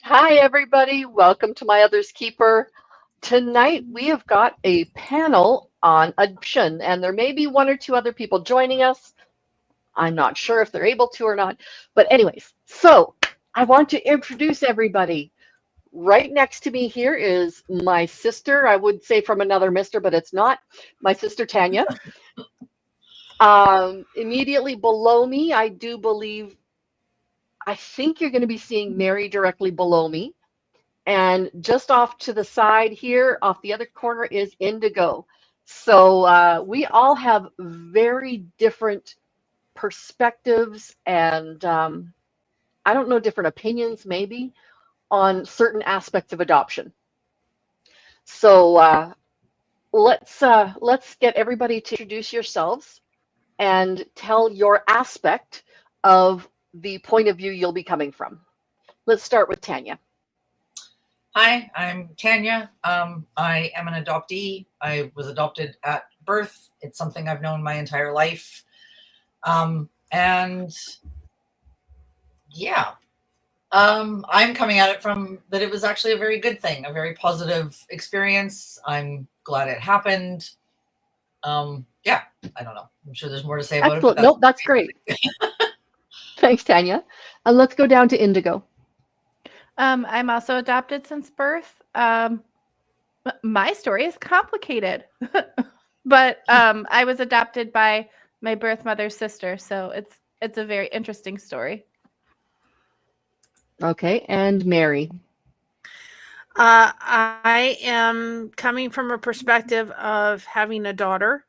Hi, everybody. Welcome to My Other's Keeper. Tonight, we have got a panel on adoption, and there may be one or two other people joining us. I'm not sure if they're able to or not. But, anyways, so I want to introduce everybody. Right next to me here is my sister. I would say from another mister, but it's not. My sister Tanya. Immediately below me, I think you're going to be seeing Mary directly below me. And just off to the side here, off the other corner, is Indigo. So we all have very different perspectives and I don't know, different opinions maybe on certain aspects of adoption. So let's get everybody to introduce yourselves and tell your aspect of the point of view you'll be coming from. Let's start with Tanya. Hi, I'm Tanya. I am an adoptee. I was adopted at birth. It's something I've known my entire life. And yeah, I'm coming at it from that it was actually a very good thing, a very positive experience. I'm glad it happened. Yeah, I don't know. I'm sure there's more to say about it, but Excellent. Nope, that's great. Thanks, Tanya. And let's go down to Indigo. I'm also adopted since birth. My story is complicated, but I was adopted by my birth mother's sister, so it's a very interesting story. Okay, and Mary. I am coming from a perspective of having a daughter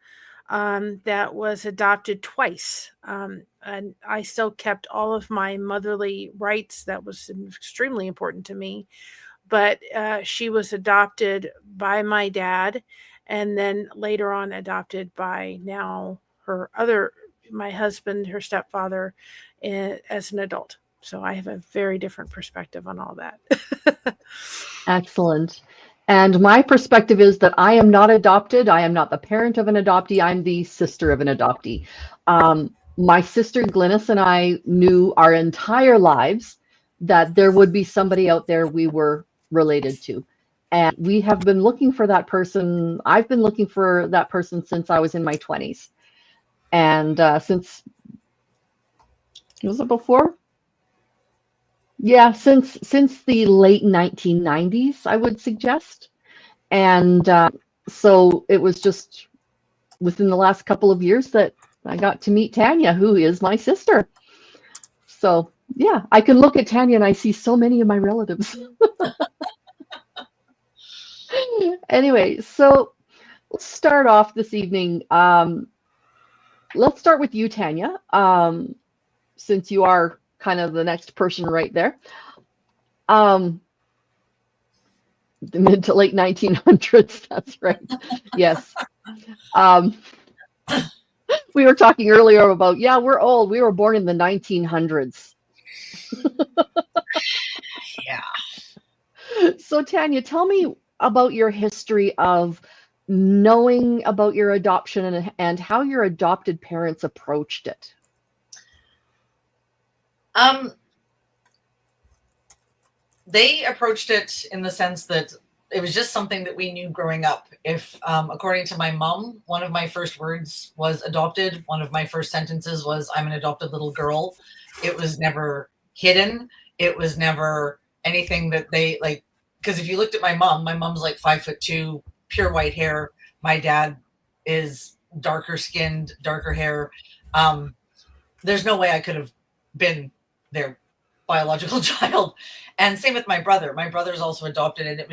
that was adopted twice. And I still kept all of my motherly rights. That was extremely important to me. But she was adopted by my dad and then later on adopted by my husband, her stepfather, as an adult. So I have a very different perspective on all that. Excellent. And my perspective is that I am not adopted. I am not the parent of an adoptee. I'm the sister of an adoptee. My sister Glynis and I knew our entire lives that there would be somebody out there we were related to. And we have been looking for that person. I've been looking for that person since I was in my 20s. And was it before? Yeah, since the late 1990s, I would suggest. And so it was just within the last couple of years that I got to meet Tanya, who is my sister. So yeah, I can look at Tanya and I see so many of my relatives. Anyway, so let's start off this evening. Let's start with you, Tanya, since you are kind of the next person right there. The mid to late 1900s, that's right. Yes. We were talking earlier about, yeah, we're old. We were born in the 1900s. yeah. So Tanya, tell me about your history of knowing about your adoption and how your adopted parents approached it. They approached it in the sense that it was just something that we knew growing up. If, according to my mom, one of my first words was adopted. One of my first sentences was, I'm an adopted little girl. It was never hidden. It was never anything that they like, because if you looked at my mom's like 5'2", pure white hair. My dad is darker skinned, darker hair. There's no way I could have been their biological child. And same with my brother. My brother's also adopted, and it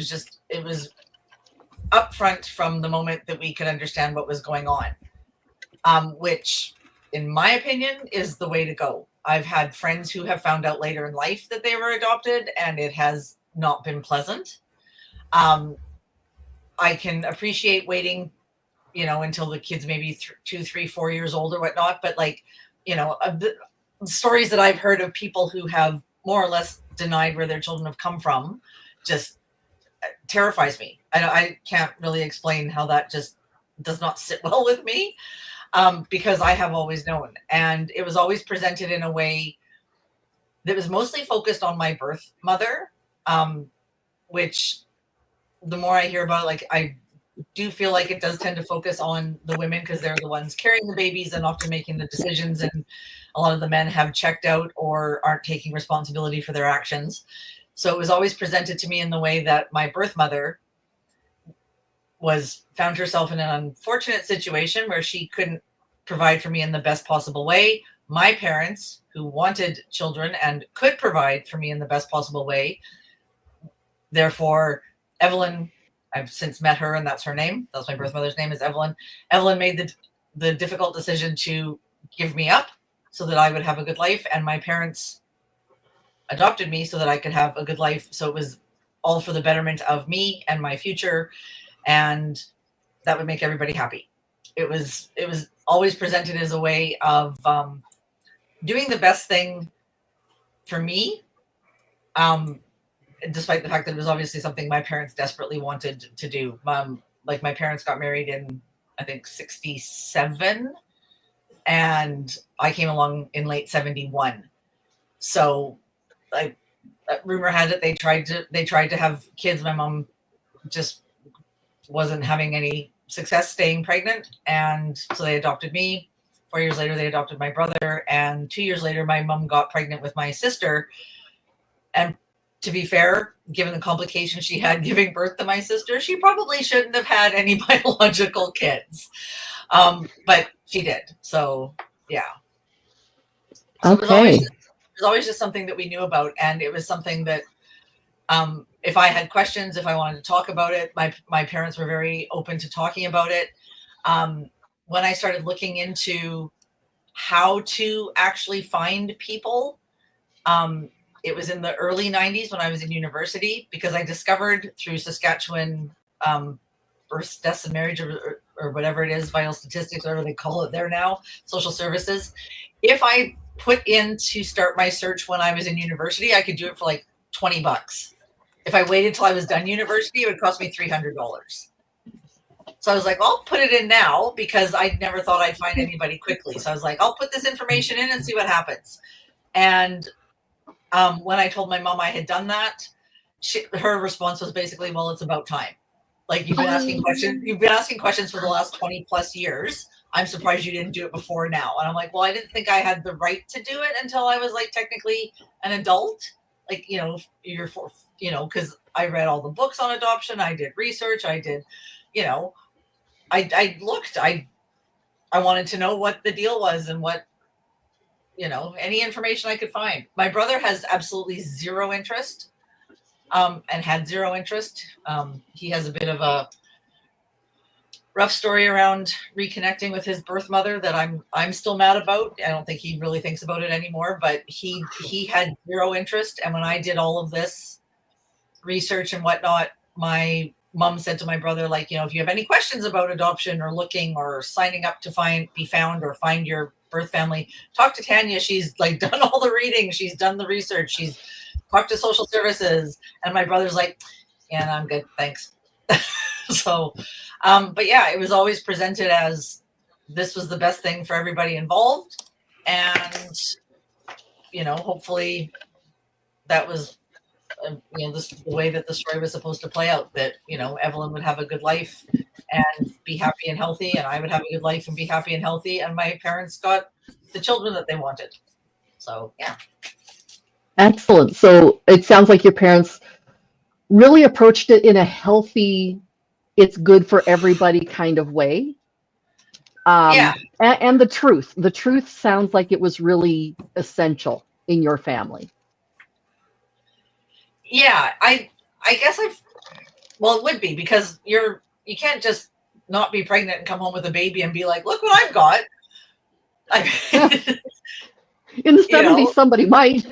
was upfront from the moment that we could understand what was going on, which, in my opinion, is the way to go. I've had friends who have found out later in life that they were adopted, and it has not been pleasant. I can appreciate waiting, until the kid's maybe 2, 3, 4 years old or whatnot. But the stories that I've heard of people who have more or less denied where their children have come from just terrifies me. I can't really explain how that just does not sit well with me, because I have always known, and it was always presented in a way that was mostly focused on my birth mother. which the more I hear about, like, I do feel like it does tend to focus on the women because they're the ones carrying the babies and often making the decisions, and a lot of the men have checked out or aren't taking responsibility for their actions. So it was always presented to me in the way that my birth mother found herself in an unfortunate situation where she couldn't provide for me in the best possible way. My parents, who wanted children and could provide for me in the best possible way, therefore Evelyn, I've since met her, and that's her name. That's my birth mother's name, is Evelyn. Evelyn made the difficult decision to give me up so that I would have a good life, and my parents adopted me so that I could have a good life. So it was all for the betterment of me and my future, and that would make everybody happy. It was always presented as a way of doing the best thing for me, despite the fact that it was obviously something my parents desperately wanted to do. Like, my parents got married in, I think, 67, and I came along in late 71. So, rumor had it they tried to have kids. My mom just wasn't having any success staying pregnant, and so they adopted me. 4 years later, they adopted my brother, and 2 years later, my mom got pregnant with my sister. And to be fair, given the complications she had giving birth to my sister, she probably shouldn't have had any biological kids. But she did. So, yeah. So Okay. it was always just something that we knew about. And it was something that if I had questions, if I wanted to talk about it, my parents were very open to talking about it. When I started looking into how to actually find people, it was in the early 90s when I was in university, because I discovered through Saskatchewan births, deaths, and marriage, or whatever it is, vital statistics, whatever they call it there now, social services. If I put in to start my search when I was in university, I could do it for like $20. If I waited till I was done university, it would cost me $300. So I was like, I'll put it in now, because I never thought I'd find anybody quickly. So I was like, I'll put this information in and see what happens. And when I told my mom I had done that, her response was basically, well, it's about time. Like, you've been asking questions for the last 20 plus years. I'm surprised you didn't do it before now. And I'm like, well, I didn't think I had the right to do it until I was like technically an adult. Like, because I read all the books on adoption. I did research. I did, I looked, I wanted to know what the deal was and what, any information I could find. My brother has absolutely zero interest, and had zero interest. He has a bit of a rough story around reconnecting with his birth mother that I'm still mad about. I don't think he really thinks about it anymore, but he had zero interest. And when I did all of this research and whatnot, my mom said to my brother, like, if you have any questions about adoption or looking or signing up to be found or find your birth family, talk to Tanya. She's like done all the reading. She's done the research. She's talked to social services. And my brother's like, yeah, no, I'm good. Thanks. So, but yeah, it was always presented as this was the best thing for everybody involved. And, hopefully that was, this the way that the story was supposed to play out, that, Evelyn would have a good life and be happy and healthy, and I would have a good life and be happy and healthy, and my parents got the children that they wanted. So, yeah. Excellent. So it sounds like your parents really approached it in a healthy, it's good for everybody kind of way. Yeah. And the truth sounds like it was really essential in your family. Yeah, I guess it would be, because you can't just not be pregnant and come home with a baby and be like, look what I've got. In the 70s, somebody might.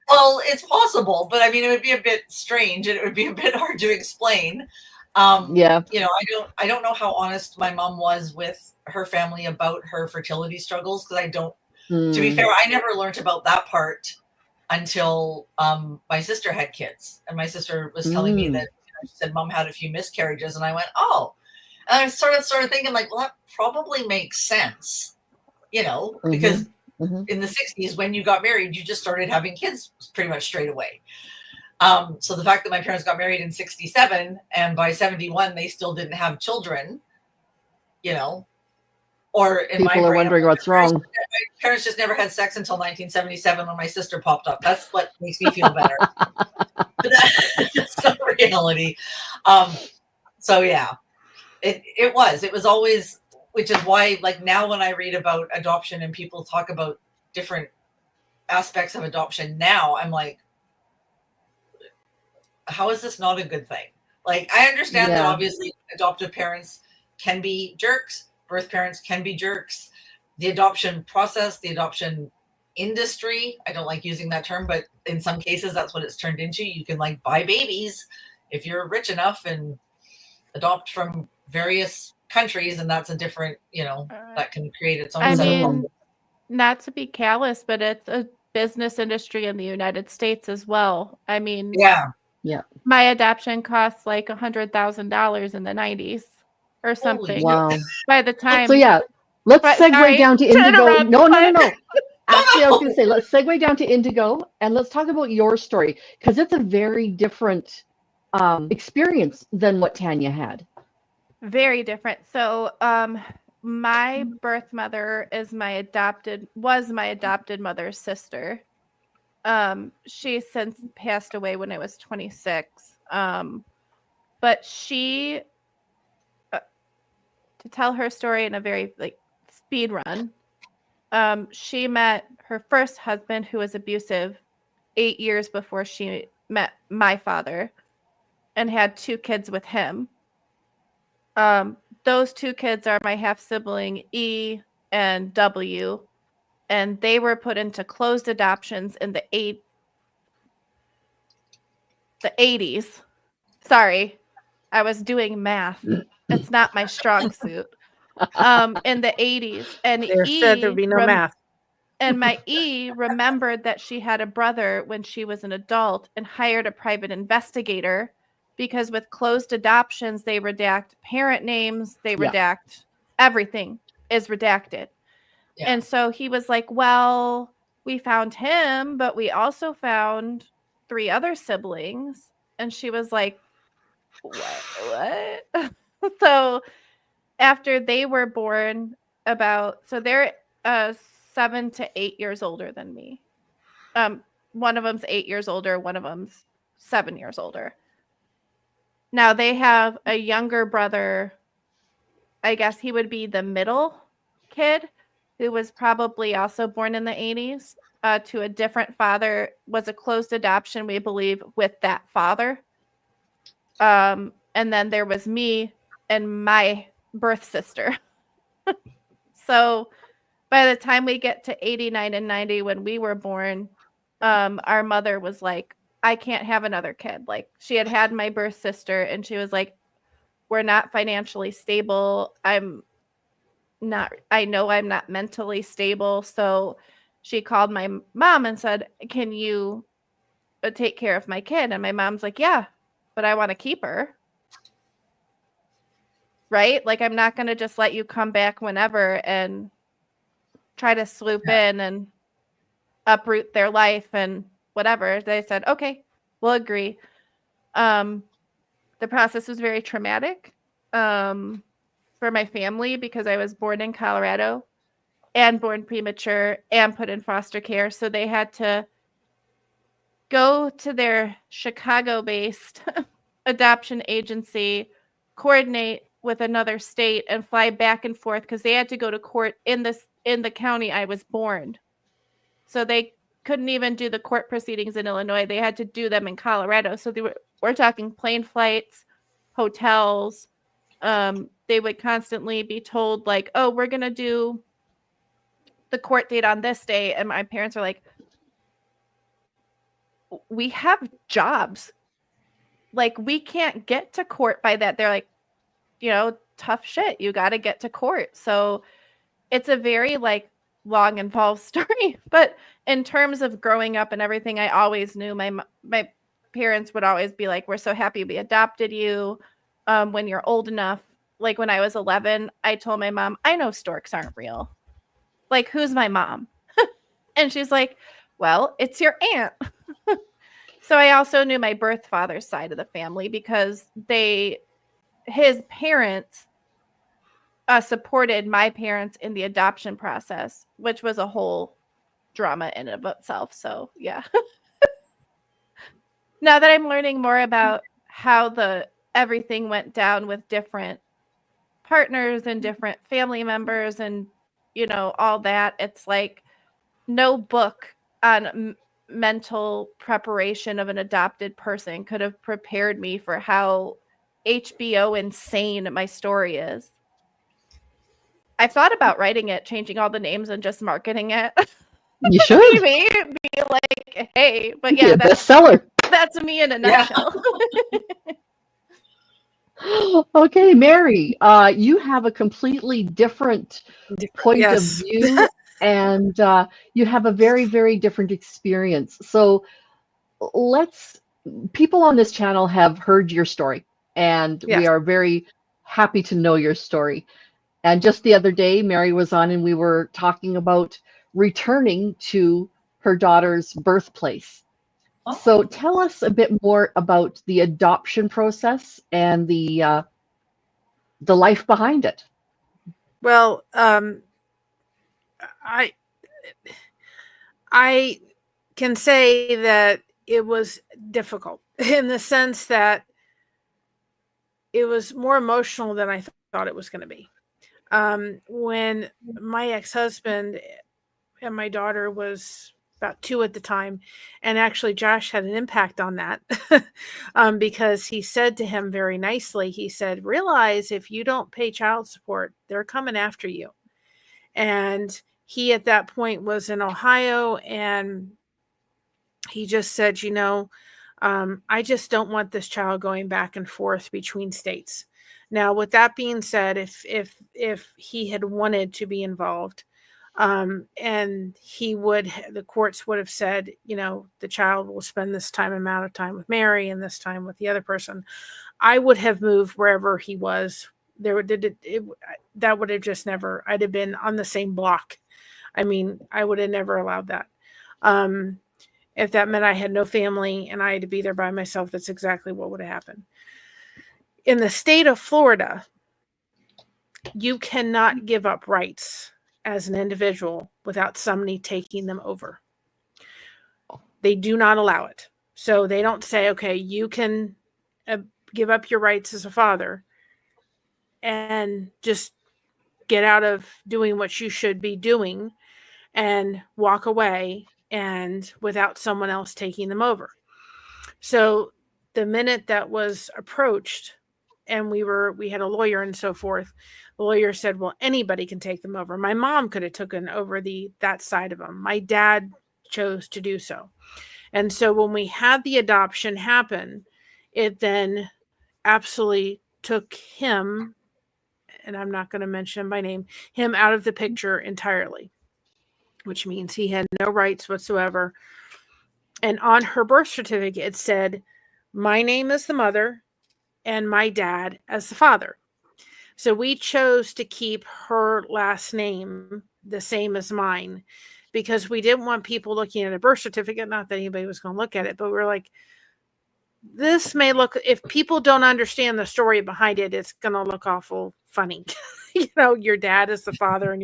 Well, it's possible, but I mean, it would be a bit strange and it would be a bit hard to explain. Yeah. I don't know how honest my mom was with her family about her fertility struggles, because to be fair, I never learned about that part until my sister had kids, and my sister was telling me that she said mom had a few miscarriages, and I went, oh, and I started thinking, like, well, that probably makes sense, because in the 60s when you got married, you just started having kids pretty much straight away. So the fact that my parents got married in 67 and by 71 they still didn't have children, you know, or in my People are brain, wondering what's wrong. my parents just never had sex until 1977 when my sister popped up. That's what makes me feel better. But that's not reality. So yeah, it was always, which is why, like, now when I read about adoption and people talk about different aspects of adoption now, I'm like, how is this not a good thing? Like, I understand that Yeah. obviously adoptive parents can be jerks, birth parents can be jerks. The adoption process, the adoption industry, I don't like using that term, but in some cases that's what it's turned into. You can, like, buy babies if you're rich enough and adopt from various countries, and that's a different, you know, that can create its own I set of mean, problems. not to be callous, but it's a business industry in the United States as well. I mean, Yeah. my adoption costs like $100,000 in the 90s or something. Wow. By the time, So yeah, let's But segue sorry down to to Indigo. interrupt, No. but- Actually, I was going to say, let's segue down to Indigo and let's talk about your story, because it's a very different experience than what Tanya had. very different. So, my birth mother was my adopted mother's sister. She since passed away when I was 26. But she, to tell her story in a very like speed run, she met her first husband, who was abusive, 8 years before she met my father, and had 2 kids with him. Those 2 kids are my half sibling E and W, and they were put into closed adoptions in the 80s. Sorry, I was doing math. It's not my strong suit. In the 80s, and There said there'd be no math. And my E remembered that she had a brother when she was an adult and hired a private investigator, because with closed adoptions, they redact parent names, they redact everything is redacted. Yeah. And so he was like, well, we found him, but we also found 3 other siblings. And she was like, what? So after they were born, so they're 7 to 8 years older than me. One of them's 8 years older, one of them's 7 years older. Now they have a younger brother. I guess he would be the middle kid, who was probably also born in the 80s, to a different father, was a closed adoption, we believe, with that father. And then there was me and my birth sister. So by the time we get to 89 and 90, when we were born, our mother was like, I can't have another kid. Like, she had my birth sister, and she was like, we're not financially stable. I know I'm not mentally stable. So she called my mom and said, can you take care of my kid? And my mom's like, yeah, but I want to keep her. Right? Like, I'm not going to just let you come back whenever and try to swoop in and uproot their life and whatever. They said, okay, we'll agree. The process was very traumatic for my family, because I was born in Colorado and born premature and put in foster care. So they had to go to their Chicago-based adoption agency, coordinate with another state, and fly back and forth, because they had to go to court in the county I was born. So they couldn't even do the court proceedings in Illinois. They had to do them in Colorado. So we're talking plane flights, hotels. They would constantly be told, like, oh, we're going to do the court date on this day. And my parents are like, we have jobs. Like, we can't get to court by that. They're like, tough shit. You got to get to court. So it's a very, like, long, involved story. But in terms of growing up and everything, I always knew my parents would always be like, we're so happy we adopted you when you're old enough. Like, when I was 11, I told my mom, I know storks aren't real. Like, who's my mom? And she's like, well, it's your aunt. So I also knew my birth father's side of the family because his parents supported my parents in the adoption process, which was a whole drama in and of itself. So yeah. Now that I'm learning more about how everything went down with different partners and different family members and all that, it's like no book on mental preparation of an adopted person could have prepared me for how HBO insane my story is. I thought about writing it, changing all the names and just marketing it. You should. Maybe be like, hey, but Be yeah, a bestseller. that's me in a nutshell. Okay, Mary, you have a completely different point of Yes. view, and you have a very, very different experience. So people on this channel have heard your story, and Yes. we are very happy to know your story. And just the other day, Mary was on and we were talking about returning to her daughter's birthplace. Oh. So tell us a bit more about the adoption process and the life behind it. Well, I can say that it was difficult in the sense that it was more emotional than I thought it was going to be. When my ex-husband and my daughter was about 2 at the time, and actually Josh had an impact on that because he said to him very nicely, he said, realize if you don't pay child support, they're coming after you. And he at that point was in Ohio, and he just said, I just don't want this child going back and forth between states. Now, with that being said, if he had wanted to be involved, and the courts would have said, the child will spend this amount of time with Mary and this time with the other person, I would have moved wherever he was. That would have just never, I'd have been on the same block. I mean, I would have never allowed that. If that meant I had no family and I had to be there by myself, that's exactly what would have happened. In the state of Florida, you cannot give up rights as an individual without somebody taking them over. They do not allow it. So they don't say, okay, you can give up your rights as a father and just get out of doing what you should be doing and walk away and without someone else taking them over. So the minute that was approached and we had a lawyer and so forth, the lawyer said, well, anybody can take them over. My mom could have taken over that side of them. My dad chose to do so. And so when we had the adoption happen, it then absolutely took him, and I'm not going to mention him by name, him out of the picture entirely, which means he had no rights whatsoever. And on her birth certificate, it said, my name as the mother and my dad as the father. So we chose to keep her last name the same as mine because we didn't want people looking at a birth certificate. Not that anybody was going to look at it, but we're like, this may look, if people don't understand the story behind it, it's going to look awful funny. Your dad is the father and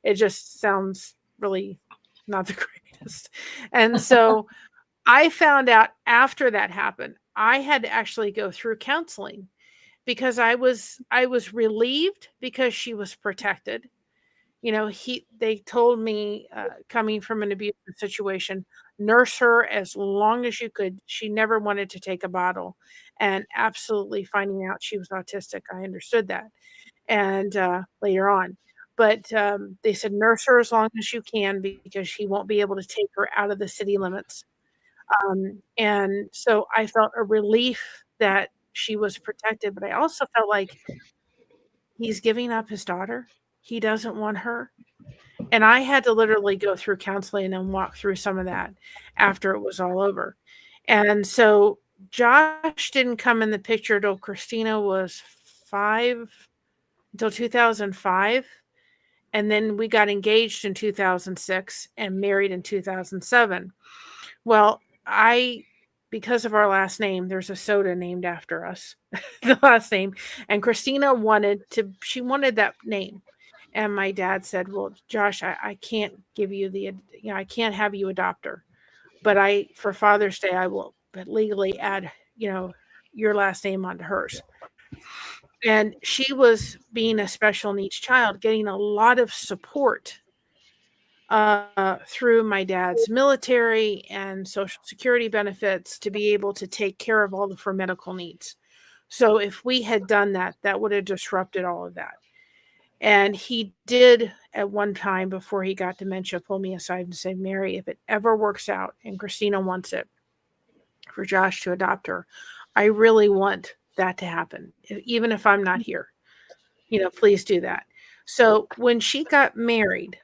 it just sounds really not the greatest. And so I found out after that happened, I had to actually go through counseling because I was relieved because she was protected. They told me, coming from an abusive situation, nurse her as long as you could. She never wanted to take a bottle, and absolutely finding out she was autistic, I understood that. And later on, but they said nurse her as long as you can because she won't be able to take her out of the city limits. And so I felt a relief that she was protected, but I also felt like he's giving up his daughter. He doesn't want her. And I had to literally go through counseling and walk through some of that after it was all over. And so Josh didn't come in the picture till Christina was 5, until 2005. And then we got engaged in 2006 and married in 2007. Well, I because of our last name, there's a soda named after us, the last name. And Christina wanted that name. And my dad said, well, Josh, I can't give you I can't have you adopt her. But for Father's Day, I will legally add, your last name onto hers. And she was, being a special needs child, getting a lot of support through my dad's military and Social Security benefits to be able to take care of all of her medical needs. So if we had done that, that would have disrupted all of that. And he did, at one time before he got dementia, pull me aside and say, Mary, if it ever works out and Christina wants it for Josh to adopt her, I really want that to happen, even if I'm not here. Please do that. So when she got married,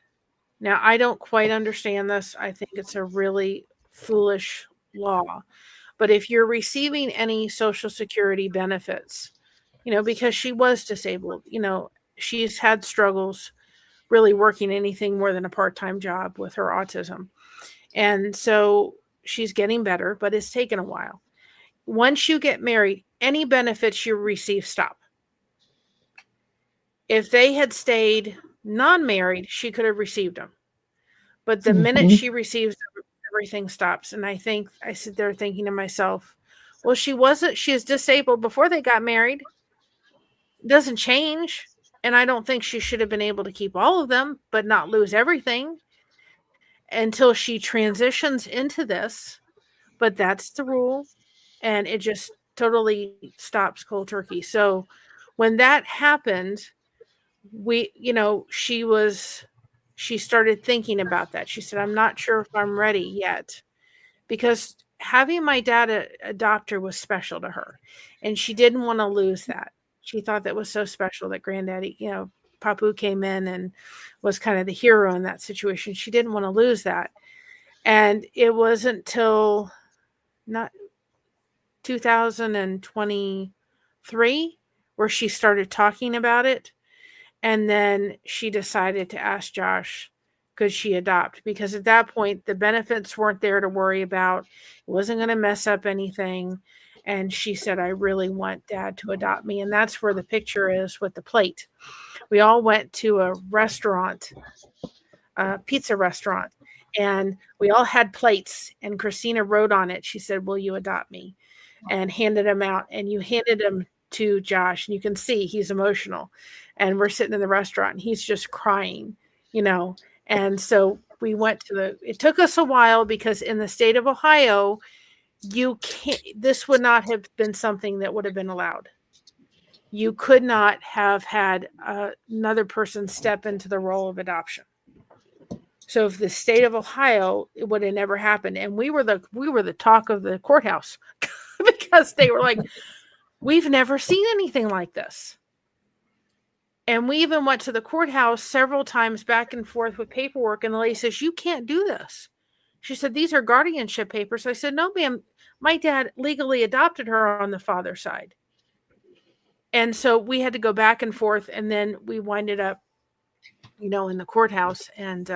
now I don't quite understand this. I think it's a really foolish law. But if you're receiving any Social Security benefits, because she was disabled, she's had struggles really working anything more than a part-time job with her autism. And so she's getting better, but it's taken a while. Once you get married, any benefits you receive stop. If they had stayed non-married, she could have received them. But the minute she receives them, everything stops. And I sit there thinking to myself, well, she is disabled before they got married. It doesn't change. And I don't think she should have been able to keep all of them, but not lose everything until she transitions into this. But that's the rule. And it just totally stops cold turkey. So when that happened, she started thinking about that. She said, I'm not sure if I'm ready yet, because having my dad adopt her was special to her. And she didn't want to lose that. She thought that was so special that Granddaddy, Papu came in and was kind of the hero in that situation. She didn't want to lose that. And it wasn't till not 2023 where she started talking about it. And then she decided to ask Josh, could she adopt? Because at that point, the benefits weren't there to worry about. It wasn't going to mess up anything. And she said, I really want Dad to adopt me. And that's where the picture is with the plate. We all went to a restaurant, a pizza restaurant, and we all had plates. And Christina wrote on it. She said, will you adopt me? And handed them out. And you handed them to Josh. And you can see he's emotional. And we're sitting in the restaurant and he's just crying, And so we went it took us a while because in the state of Ohio, this would not have been something that would have been allowed. You could not have had another person step into the role of adoption. So if the state of Ohio, it would have never happened. And we were the talk of the courthouse because they were like, we've never seen anything like this. And we even went to the courthouse several times back and forth with paperwork. And the lady says, you can't do this. She said, these are guardianship papers. I said, no, ma'am, my dad legally adopted her on the father's side. And so we had to go back and forth. And then we winded up, in the courthouse and,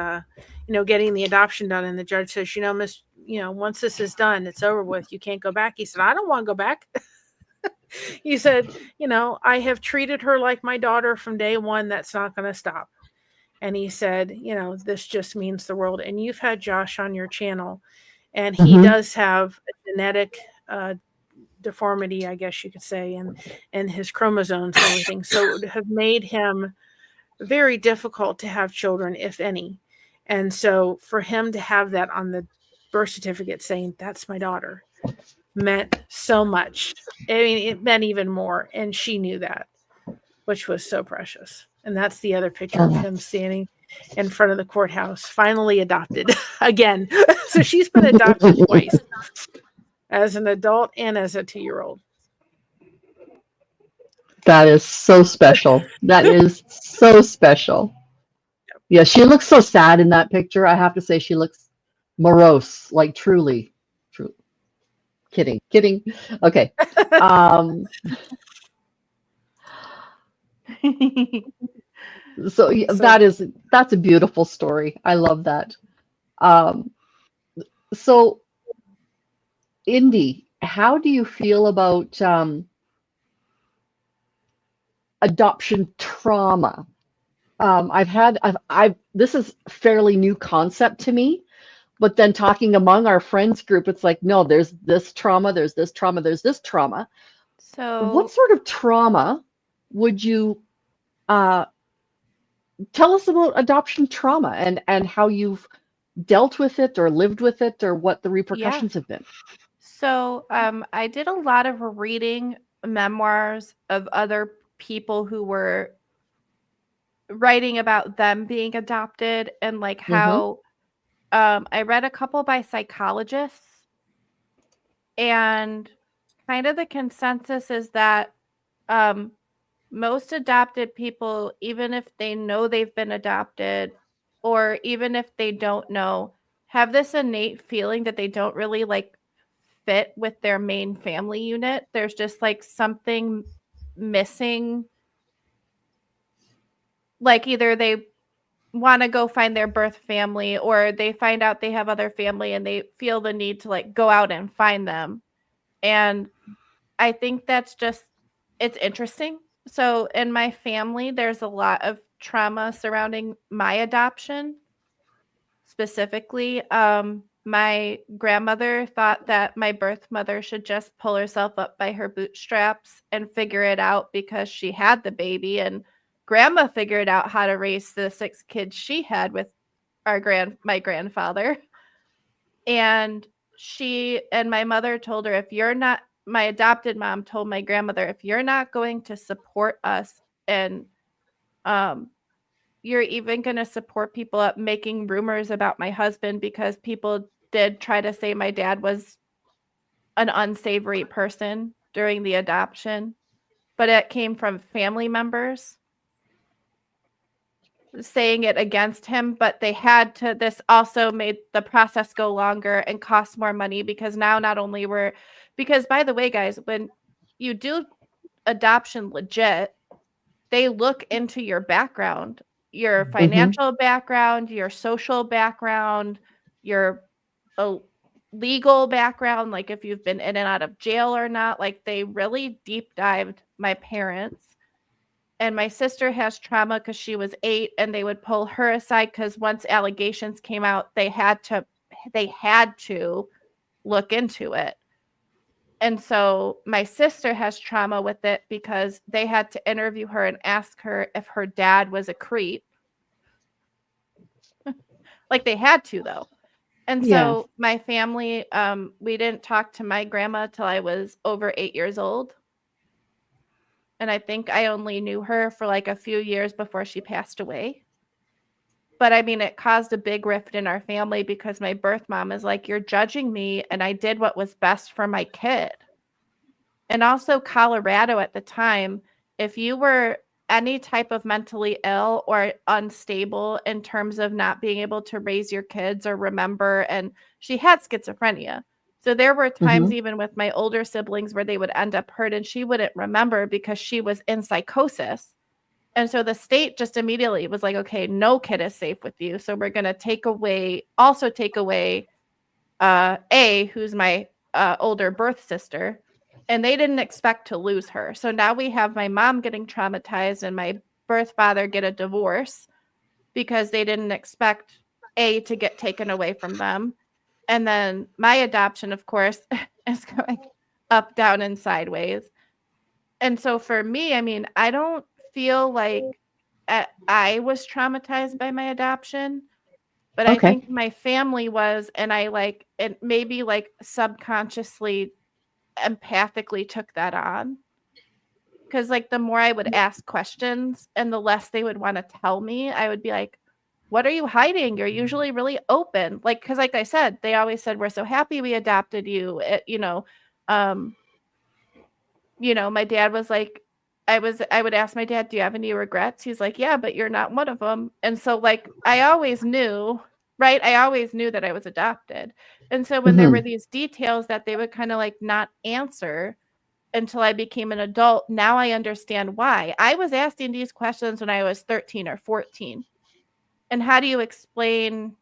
getting the adoption done. And the judge says, once this is done, it's over with. You can't go back. He said, I don't want to go back. He said, I have treated her like my daughter from day one. That's not going to stop. And he said, this just means the world. And you've had Josh on your channel, and he does have a genetic deformity, I guess you could say, and his chromosomes and everything. So it would have made him very difficult to have children, if any. And so for him to have that on the birth certificate saying, that's my daughter, meant so much. I mean, it meant even more. And she knew that, which was so precious. And that's the other picture of him standing in front of the courthouse, finally adopted again. So she's been adopted twice, as an adult and as a 2-year-old. That is so special. That is so special. Yeah, she looks so sad in that picture. I have to say she looks morose, like truly. Kidding. Okay. So that's a beautiful story. I love that. So Indy, how do you feel about adoption trauma? This is a fairly new concept to me, but then talking among our friends group, it's like, no, there's this trauma, there's this trauma, there's this trauma. What So sort of trauma would you tell us about adoption trauma and how you've dealt with it or lived with it or what the repercussions have been? So I did a lot of reading memoirs of other people who were writing about them being adopted and like how I read a couple by psychologists, and kind of the consensus is that um, most adopted people, even if they know they've been adopted, or even if they don't know, have this innate feeling that they don't really like fit with their main family unit. There's just like something missing. Like either they want to go find their birth family, or they find out they have other family and they feel the need to like go out and find them. And I think that's just, it's interesting. So in my family, there's a lot of trauma surrounding my adoption specifically. My grandmother thought that my birth mother should just pull herself up by her bootstraps and figure it out because she had the baby, and grandma figured out how to raise the 6 kids she had with my grandfather. And my mother told her, if you're not, my adopted mom told my grandmother, if you're not going to support us, and you're even going to support people up making rumors about my husband, because people did try to say my dad was an unsavory person during the adoption, but it came from family members saying it against him. But they had to, this also made the process go longer and cost more money, because now not only because by the way, guys, when you do adoption legit, they look into your background, your financial background, your social background, your legal background, like if you've been in and out of jail or not. Like they really deep dived my parents. And my sister has trauma because she was 8, and they would pull her aside because once allegations came out, they had to look into it. And so my sister has trauma with it because they had to interview her and ask her if her dad was a creep. Like they had to, though. And so my family, we didn't talk to my grandma till I was over 8 years old. And I think I only knew her for like a few years before she passed away. But I mean, it caused a big rift in our family because my birth mom is like, you're judging me, and I did what was best for my kid. And also Colorado at the time, if you were any type of mentally ill or unstable in terms of not being able to raise your kids or remember, and she had schizophrenia. So there were times even with my older siblings where they would end up hurt and she wouldn't remember because she was in psychosis. And so the state just immediately was like, okay, no kid is safe with you. So we're going to take away A, who's my older birth sister. And they didn't expect to lose her. So now we have my mom getting traumatized and my birth father get a divorce because they didn't expect A, to get taken away from them. And then my adoption, of course, is going up, down, and sideways. And so for me, I mean, I don't feel like I was traumatized by my adoption, but I think my family was, and I like, it maybe like subconsciously, empathically took that on. Because like the more I would ask questions and the less they would want to tell me, I would be like, what are you hiding? You're usually really open. Like, because like I said, they always said, we're so happy we adopted you. My dad was like, I would ask my dad, do you have any regrets? He's like, yeah, but you're not one of them. And so like, I always knew, right? I always knew that I was adopted. And so when there were these details that they would kind of like not answer until I became an adult, now I understand why. I was asking these questions when I was 13 or 14. And how do you explain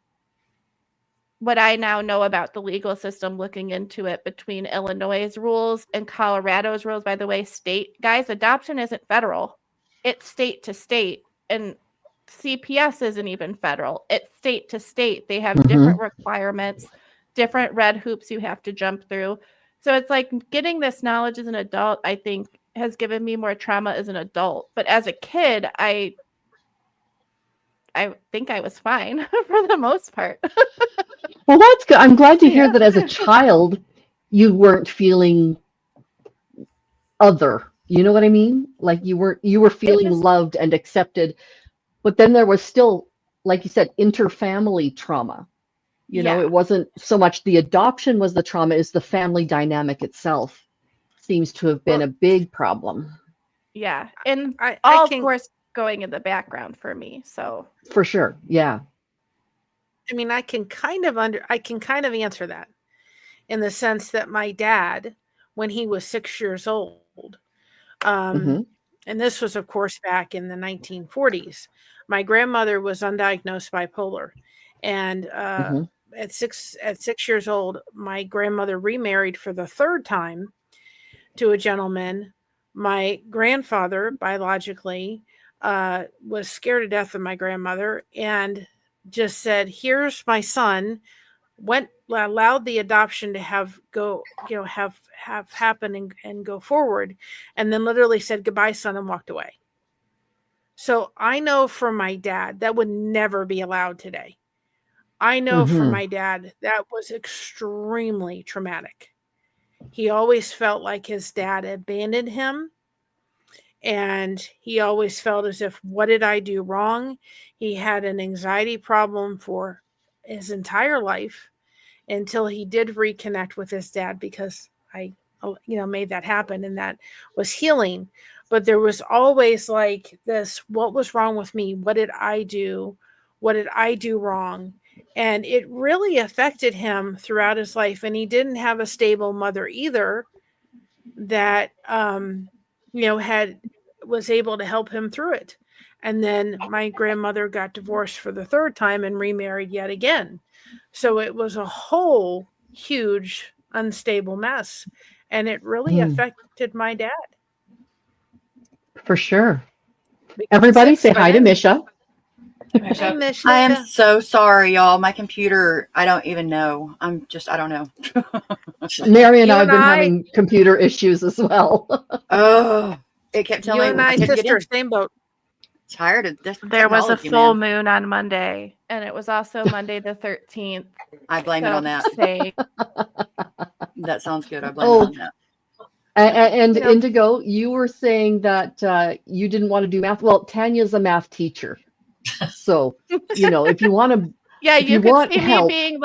what I now know about the legal system, looking into it between Illinois' rules and Colorado's rules. By the way, state guys, adoption isn't federal; it's state to state, and CPS isn't even federal; it's state to state. They have different requirements, different red hoops you have to jump through. So it's like getting this knowledge as an adult, I think, has given me more trauma as an adult. But as a kid, I think I was fine for the most part. Well, that's good. I'm glad to hear Yeah. that as a child, you weren't feeling other. You know what I mean? Like you were feeling was- loved and accepted, but then there was still, like you said, interfamily trauma. You know, Yeah. it wasn't so much the adoption was the trauma, is the family dynamic itself seems to have been Well, a big problem. Yeah. And I all, can of course, going in the background for me. So, For sure. Yeah. I mean, I can kind of answer that in the sense that my dad, when he was 6 years old, Mhm. and this was, of course, back in the 1940s, my grandmother was undiagnosed bipolar, and Mhm. at 6 years old, my grandmother remarried for the third time to a gentleman. My grandfather, biologically, was scared to death of my grandmother and just said, "Here's my son." Allowed the adoption to have happen and go forward, and then literally said goodbye, son, and walked away. So I know from my dad that would never be allowed today. I know from Mhm. my dad that was extremely traumatic. He always felt like his dad abandoned him, and he always felt as if, what did I do wrong? He had an anxiety problem for his entire life until he did reconnect with his dad, because I made that happen, and that was healing. But there was always like this, what was wrong with me? What did I do? What did I do wrong? And it really affected him throughout his life. And he didn't have a stable mother either that was able to help him through it. And then my grandmother got divorced for the third time and remarried yet again. So it was a whole huge unstable mess, and it really Mm. affected my dad. For sure. Because Everybody six say by hi to then- Misha. Hey, Misha. I am so sorry, y'all. My computer, I don't even know. I don't know. Mary and You I have and been I- having computer issues as well. Oh, it kept You telling and me I, couldn't get sister, in. same boat. Tired of this. there was a technology, full man. moon on Monday, and it was also Monday the 13th. I blame it on that. Say, That sounds good. I blame Oh. it on that. And You know- Indigo, you were saying that you didn't want to do math. Well, Tanya's a math teacher. So, if you want to, yeah, If you you could want see help- me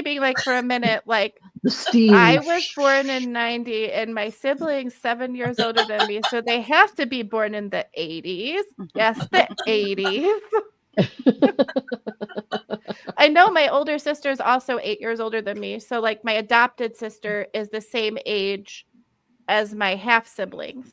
being like for a minute, like, the steam. I was born in 90 and my siblings 7 years older than me, so they have to be born in the 80s. Yes, the 80s. I know my older sister is also 8 years older than me, so like my adopted sister is the same age as my half siblings.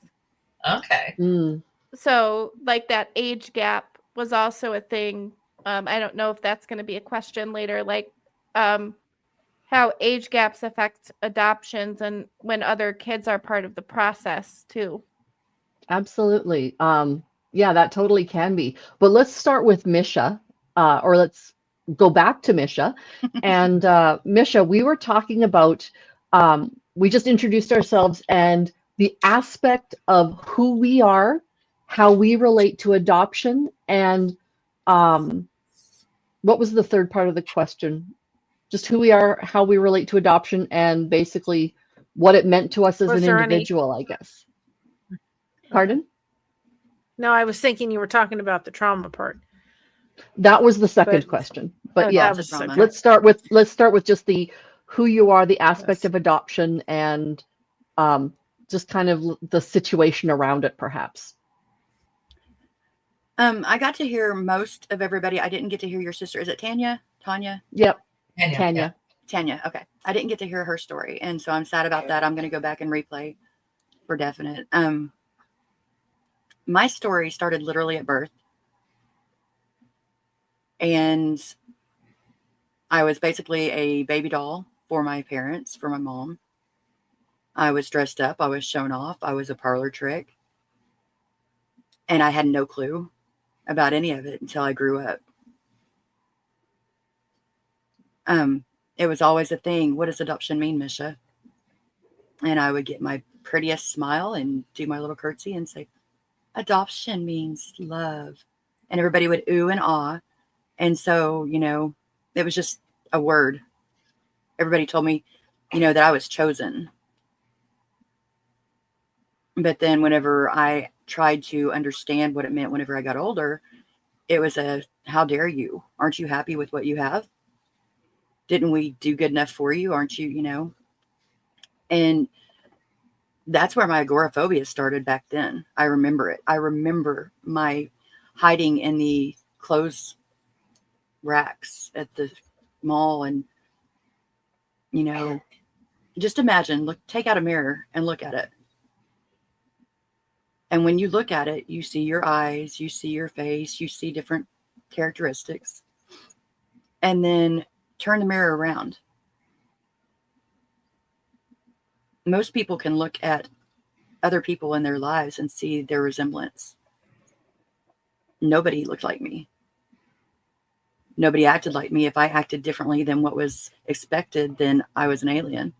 Okay. Mm. So like that age gap was also a thing. I don't know if that's going to be a question later, like how age gaps affect adoptions and when other kids are part of the process too. Absolutely. Yeah, that totally can be. But let's start with Misha, or let's go back to Misha. And Misha, we were talking about, we just introduced ourselves and the aspect of who we are, how we relate to adoption, and what was the third part of the question? Just who we are, how we relate to adoption, and basically what it meant to us as Was an there any- individual, I guess. Pardon? No, I was thinking you were talking about the trauma part. That was the second But- question. But Oh, yeah, that was trauma. okay. let's start with just the who you are, the aspect Yes. of adoption, and just kind of the situation around it, perhaps. I got to hear most of everybody. I didn't get to hear your sister. Is it Tanya? Yep, Tanya. Tanya. Tanya. Okay. I didn't get to hear her story. And so I'm sad about that. I'm going to go back and replay for definite. My story started literally at birth. And I was basically a baby doll for my parents, for my mom. I was dressed up. I was shown off. I was a parlor trick. And I had no clue about any of it until I grew up. It was always a thing. What does adoption mean, Misha? And I would get my prettiest smile and do my little curtsy and say, adoption means love. And everybody would ooh and ah. And so, it was just a word. Everybody told me, that I was chosen. But then whenever I tried to understand what it meant whenever I got older, it was how dare you? Aren't you happy with what you have? Didn't we do good enough for you? Aren't you, And that's where my agoraphobia started back then. I remember it. I remember my hiding in the clothes racks at the mall and, just imagine, take out a mirror and look at it. And when you look at it, you see your eyes, you see your face, you see different characteristics. And then turn the mirror around. Most people can look at other people in their lives and see their resemblance. Nobody looked like me. Nobody acted like me. If I acted differently than what was expected, then I was an alien.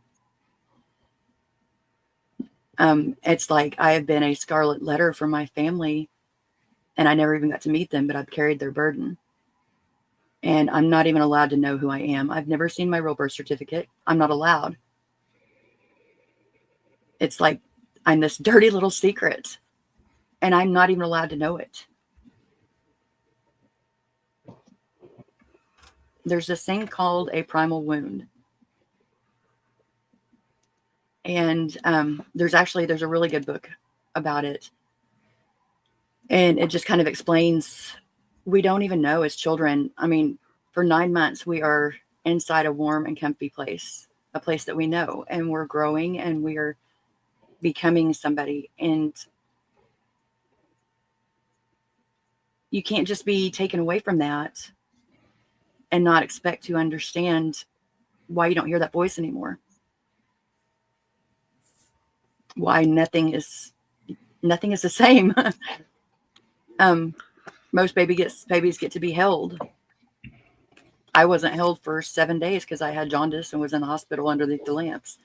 It's like I have been a scarlet letter for my family, and I never even got to meet them, but I've carried their burden. And I'm not even allowed to know who I am. I've never seen my real birth certificate. I'm not allowed. It's like I'm this dirty little secret, and I'm not even allowed to know it. There's this thing called a primal wound. And there's a really good book about it. And it just kind of explains, we don't even know as children. I mean, for 9 months, we are inside a warm and comfy place, a place that we know, and we're growing and we are becoming somebody. And you can't just be taken away from that and not expect to understand why you don't hear that voice anymore. Why nothing is the same. Most babies get to be held. I wasn't held for 7 days because I had jaundice and was in the hospital underneath the lamps.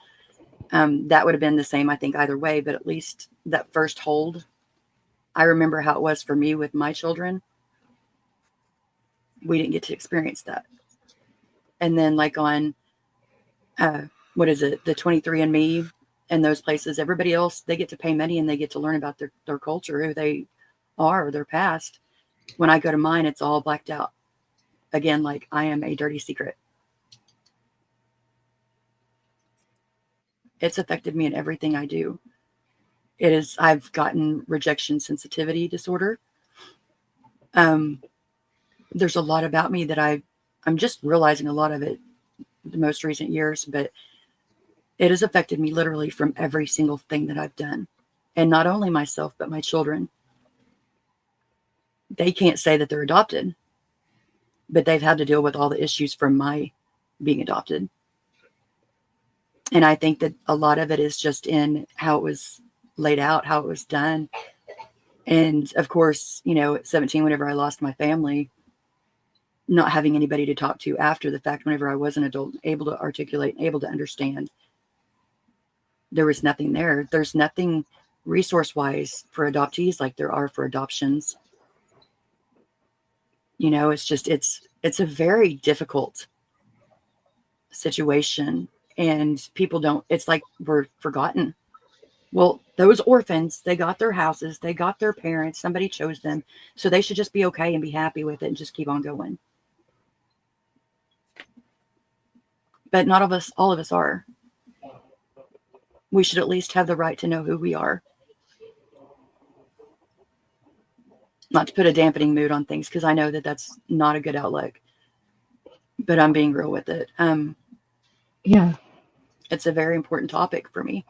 That would have been the same, I think, either way, but at least that first hold, I remember how it was for me with my children. We didn't get to experience that. And then like on, the 23andMe and those places, everybody else, they get to pay money and they get to learn about their culture, who they are, their past. When I go to mine, it's all blacked out. Again, like I am a dirty secret. It's affected me in everything I do. I've gotten rejection sensitivity disorder. There's a lot about me that I'm just realizing a lot of it the most recent years, but it has affected me literally from every single thing that I've done. And not only myself, but my children. They can't say that they're adopted, but they've had to deal with all the issues from my being adopted. And I think that a lot of it is just in how it was laid out, how it was done. And of course, at 17, whenever I lost my family, not having anybody to talk to after the fact, whenever I was an adult, able to articulate, able to understand, there was nothing there. There's nothing resource-wise for adoptees like there are for adoptions. It's a very difficult situation, and people it's like we're forgotten. Well, those orphans, they got their houses, they got their parents, somebody chose them, so they should just be okay and be happy with it and just keep on going. But not all of us are. We should at least have the right to know who we are. Not to put a dampening mood on things, because I know that that's not a good outlook. But I'm being real with it. Yeah. It's a very important topic for me.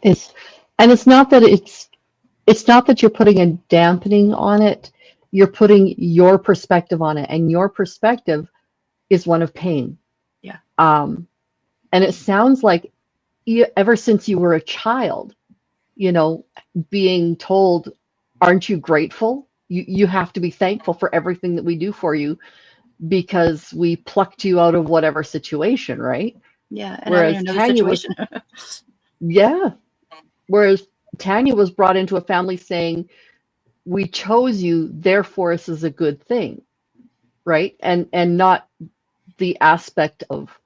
It's not that you're putting a dampening on it. You're putting your perspective on it, and your perspective is one of pain. Yeah. And it sounds like ever since you were a child, being told, aren't you grateful? You have to be thankful for everything that we do for you because we plucked you out of whatever situation, right? Yeah. And I'm in another Tanya was, situation. yeah. Whereas Tanya was brought into a family saying, we chose you, therefore this is a good thing, right? And not the aspect of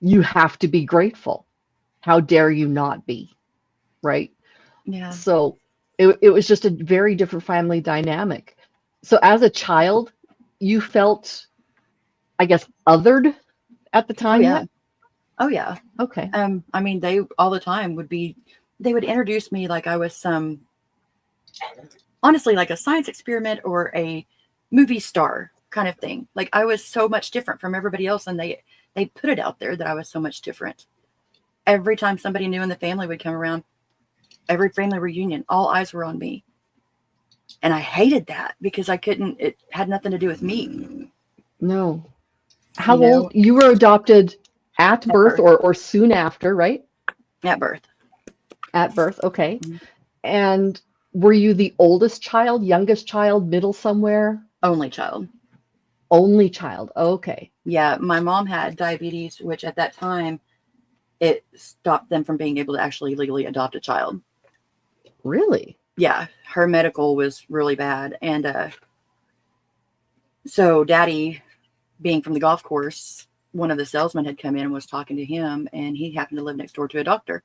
you have to be grateful. How dare you not be, right? Yeah. So it was just a very different family dynamic. So as a child, you felt, I guess, othered at the Oh time yeah. yet? Oh yeah. Okay. I mean, they all the time they would introduce me like I was honestly, like a science experiment or a movie star kind of thing. Like I was so much different from everybody else, and they put it out there that I was so much different. Every time somebody new in the family would come around, every family reunion, all eyes were on me. And I hated that because it had nothing to do with me. No. How You know? old? You were adopted at birth birth. or soon after, right? At birth. At birth, okay. Mhm. And were you the oldest child, youngest child, middle somewhere? Only child. Only child, okay. Yeah, my mom had diabetes, which at that time, it stopped them from being able to actually legally adopt a child. Really? Yeah, her medical was really bad. And so Daddy, being from the golf course, one of the salesmen had come in and was talking to him, and he happened to live next door to a doctor.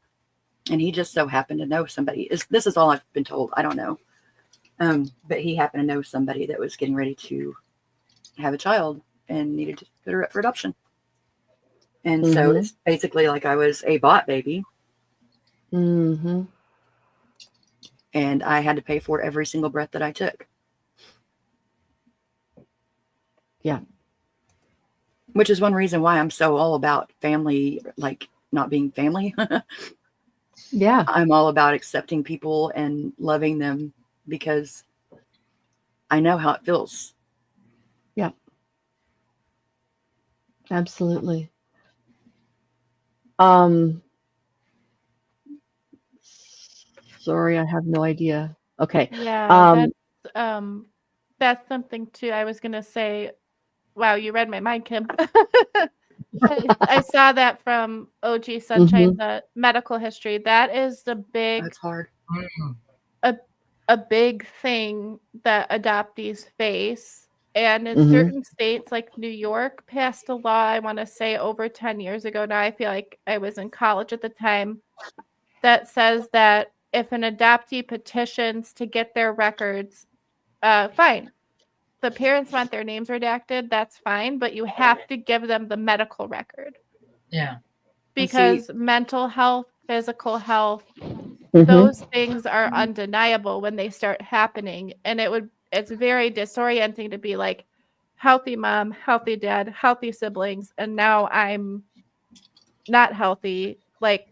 And he just so happened to know somebody. This is all I've been told. I don't know. But he happened to know somebody that was getting ready to have a child and needed to put her up for adoption. And so it's basically like I was a bought baby. Mm-hmm. And I had to pay for every single breath that I took. Yeah. Which is one reason why I'm so all about family, like not being family. Yeah. I'm all about accepting people and loving them because I know how it feels. Yeah. Absolutely. Sorry, I have no idea. Okay. Yeah, that's something too. I was gonna say, wow, you read my mind, Kim. I saw that from OG Sunshine, the medical history. That is the big, That's hard. a big thing that adoptees face. And in certain states, like New York, passed a law, I want to say over 10 years ago now. I feel like I was in college at the time, that says that if an adoptee petitions to get their records, fine. The parents want their names redacted, that's fine, but you have to give them the medical record. Yeah. Because mental health, physical health, Mhm. those things are undeniable when they start happening. And it's very disorienting to be like, healthy mom, healthy dad, healthy siblings, and now I'm not healthy. Like,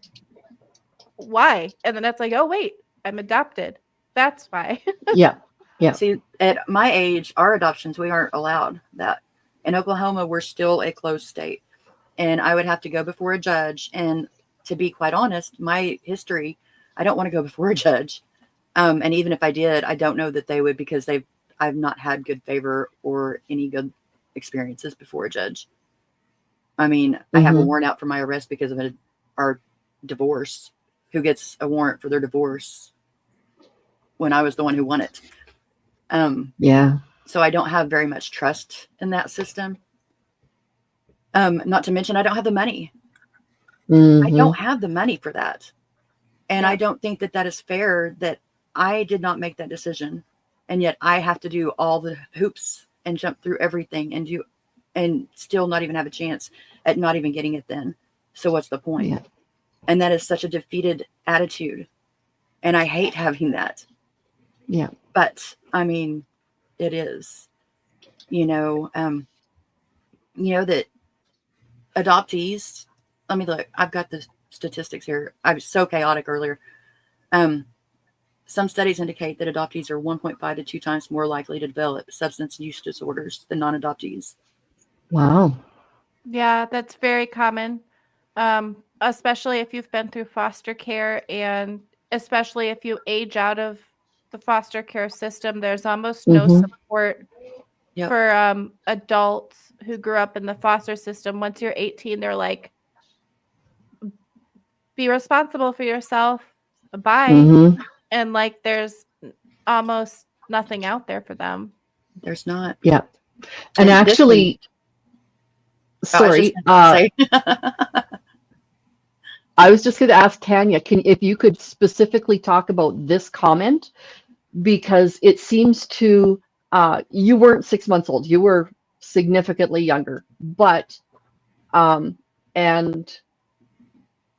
why? And then it's like, oh wait, I'm adopted. That's why. Yeah. Yeah. See, at my age, our adoptions, we aren't allowed that. In Oklahoma, we're still a closed state. And I would have to go before a judge. And to be quite honest, my history, I don't want to go before a judge. And even if I did, I don't know that they would, because I've not had good favor or any good experiences before a judge. I mean, I have a warrant out for my arrest because of our divorce. Who gets a warrant for their divorce when I was the one who won it? Yeah. So I don't have very much trust in that system. Not to mention, I don't have the money. I don't have the money for that. And I don't think that is fair that I did not make that decision. And yet I have to do all the hoops and jump through everything and still not even have a chance at not even getting it then. So what's the point? Yeah. And that is such a defeated attitude. And I hate having that. Yeah. But I mean, it is, that adoptees, let me look, I've got the statistics here. I was so chaotic earlier. Some studies indicate that adoptees are 1.5 to 2 times more likely to develop substance use disorders than non-adoptees. Wow. Yeah, that's very common, especially if you've been through foster care, and especially if you age out of the foster care system. There's almost no Mhm. support Yep. for adults who grew up in the foster system. Once you're 18, they're like, be responsible for yourself. Bye. Mhm. And like, there's almost nothing out there for them. There's not. Yeah. And And this actually, one, I was just sorry, going to say, I was just going to ask Tanya, if you could specifically talk about this comment, because it seems to, you weren't 6 months old, you were significantly younger, but, and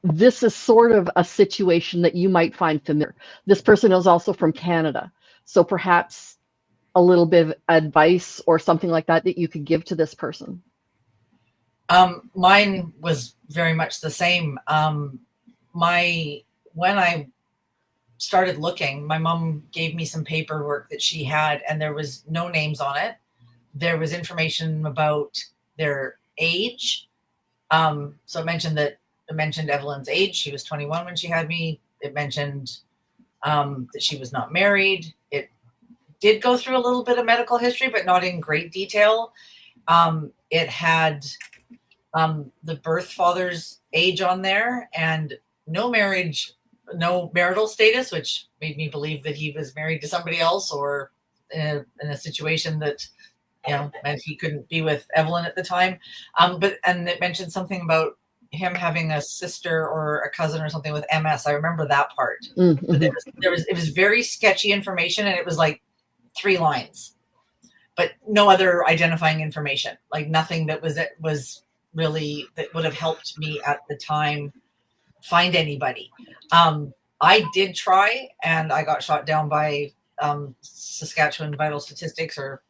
this is sort of a situation that you might find familiar. This person is also from Canada, so perhaps a little bit of advice or something like that that you could give to this person. Mine was very much the same. When I started looking, my mom gave me some paperwork that she had, and there was no names on it. There was information about their age. So it mentioned Evelyn's age. She was 21 when she had me. It mentioned that she was not married. It did go through a little bit of medical history, but not in great detail. It had the birth father's age on there, and no marriage, no marital status, which made me believe that he was married to somebody else, or in a situation that, meant he couldn't be with Evelyn at the time. And it mentioned something about him having a sister or a cousin or something with MS. I remember that part. Mm-hmm. But it was very sketchy information, and it was like 3 lines, but no other identifying information, like nothing that was really that would have helped me at the time find anybody. I did try, and I got shot down by Saskatchewan Vital Statistics, or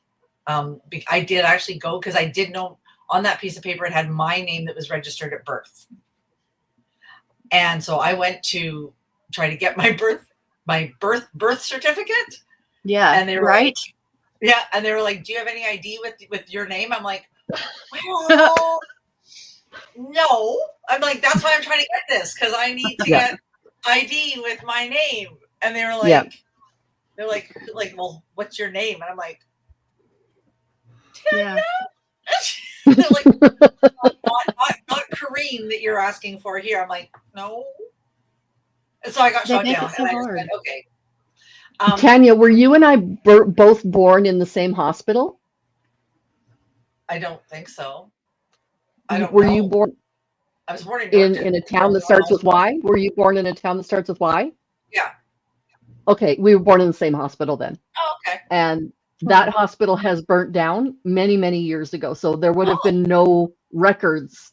I did actually go, because I did know on that piece of paper it had my name that was registered at birth, and so I went to try to get my birth certificate. yeah, and they were right. like, yeah, and they were like, "Do you have any ID with your name?" I'm like, "Well, no." I'm like, "That's why I'm trying to get this, because I need to get ID with my name." And they were like, they're like, "Well, what's your name?" And I'm like, Yeah. They're like, not Kareen that you're asking for here. I'm like, "No." And so I got They shot make down, it so and I just hard. went, "Okay." Tanya, were you and I both born in the same hospital? I don't think so. I don't Were know. you born I was born in a town that starts with Y? Were you born in a town that starts with Y? Yeah. Okay, we were born in the same hospital then. Oh, okay. And that hospital has burnt down many, many years ago. So there would have been no records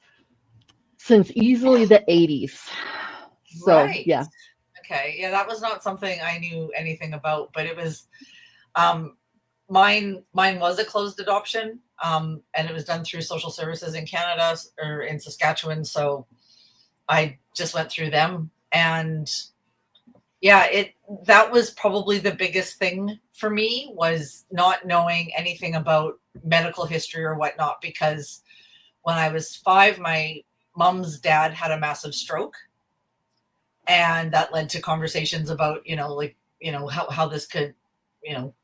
since easily the 80s. So, Right. yeah. Okay. Yeah, that was not something I knew anything about, but it was mine was a closed adoption, and it was done through social services in Canada, or in Saskatchewan. So I just went through them, and yeah, that was probably the biggest thing for me, was not knowing anything about medical history or whatnot, because when I was 5, my mom's dad had a massive stroke, and that led to conversations about, how this could,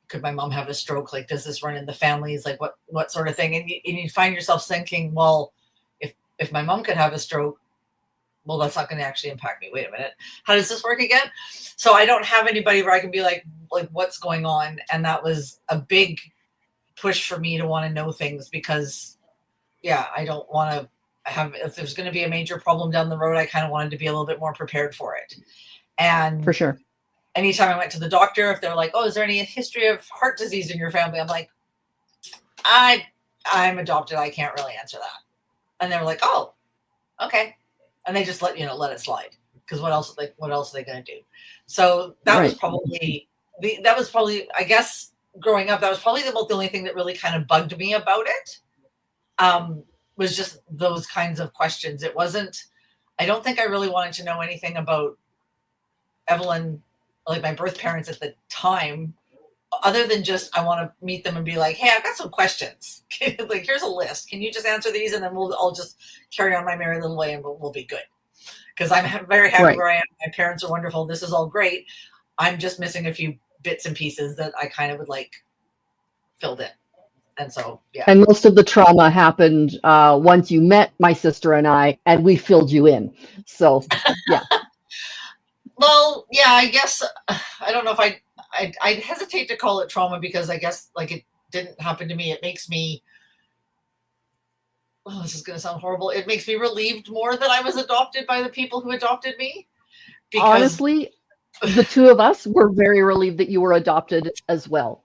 could my mom have a stroke? Like, does this run in the families? Like, what sort of thing? And you find yourself thinking, well, if my mom could have a stroke, well, that's not going to actually impact me. Wait a minute. How does this work again? So I don't have anybody where I can be like, what's going on? And that was a big push for me to want to know things, because I don't want to have, if there's going to be a major problem down the road, I kind of wanted to be a little bit more prepared for it. And For sure. anytime I went to the doctor, if they're like, "Oh, is there any history of heart disease in your family?" I'm like, I'm adopted. I can't really answer that. And they were like, "Oh, okay." And they just let it slide, because what else are they going to do? So that was probably I guess growing up, that was probably the only thing that really kind of bugged me about it. Was just those kinds of questions. It wasn't, I don't think I really wanted to know anything about Evelyn, like my birth parents at the time, other than just I want to meet them and be like, hey, I've got some questions. Like, here's a list. Can you just answer these, and then I'll just carry on my merry little way, and we'll be good. Because I'm very happy Right. where I am. My parents are wonderful. This is all great. I'm just missing a few bits and pieces that I kind of would like filled in. And so, yeah. And most of the trauma happened once you met my sister and I, and we filled you in. So, yeah. Well, yeah, I guess I don't know if I'd hesitate to call it trauma, because I guess like it didn't happen to me. It makes me, oh, this is going to sound horrible. It makes me relieved more that I was adopted by the people who adopted me. Because Honestly, the two of us were very relieved that you were adopted as well.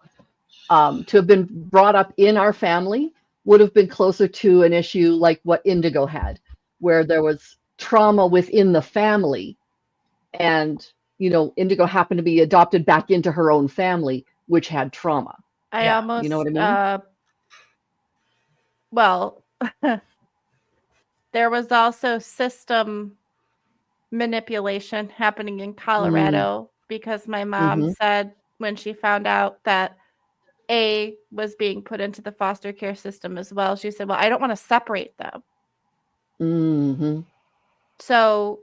To have been brought up in our family would have been closer to an issue like what Indigo had, where there was trauma within the family. And, you know, Indigo happened to be adopted back into her own family, which had trauma. I Yeah, almost, you know what I mean? Well, there was also system manipulation happening in Colorado because my mom Mhm. said when she found out that A was being put into the foster care system as well, she said, well, I don't want to separate them. Hmm. So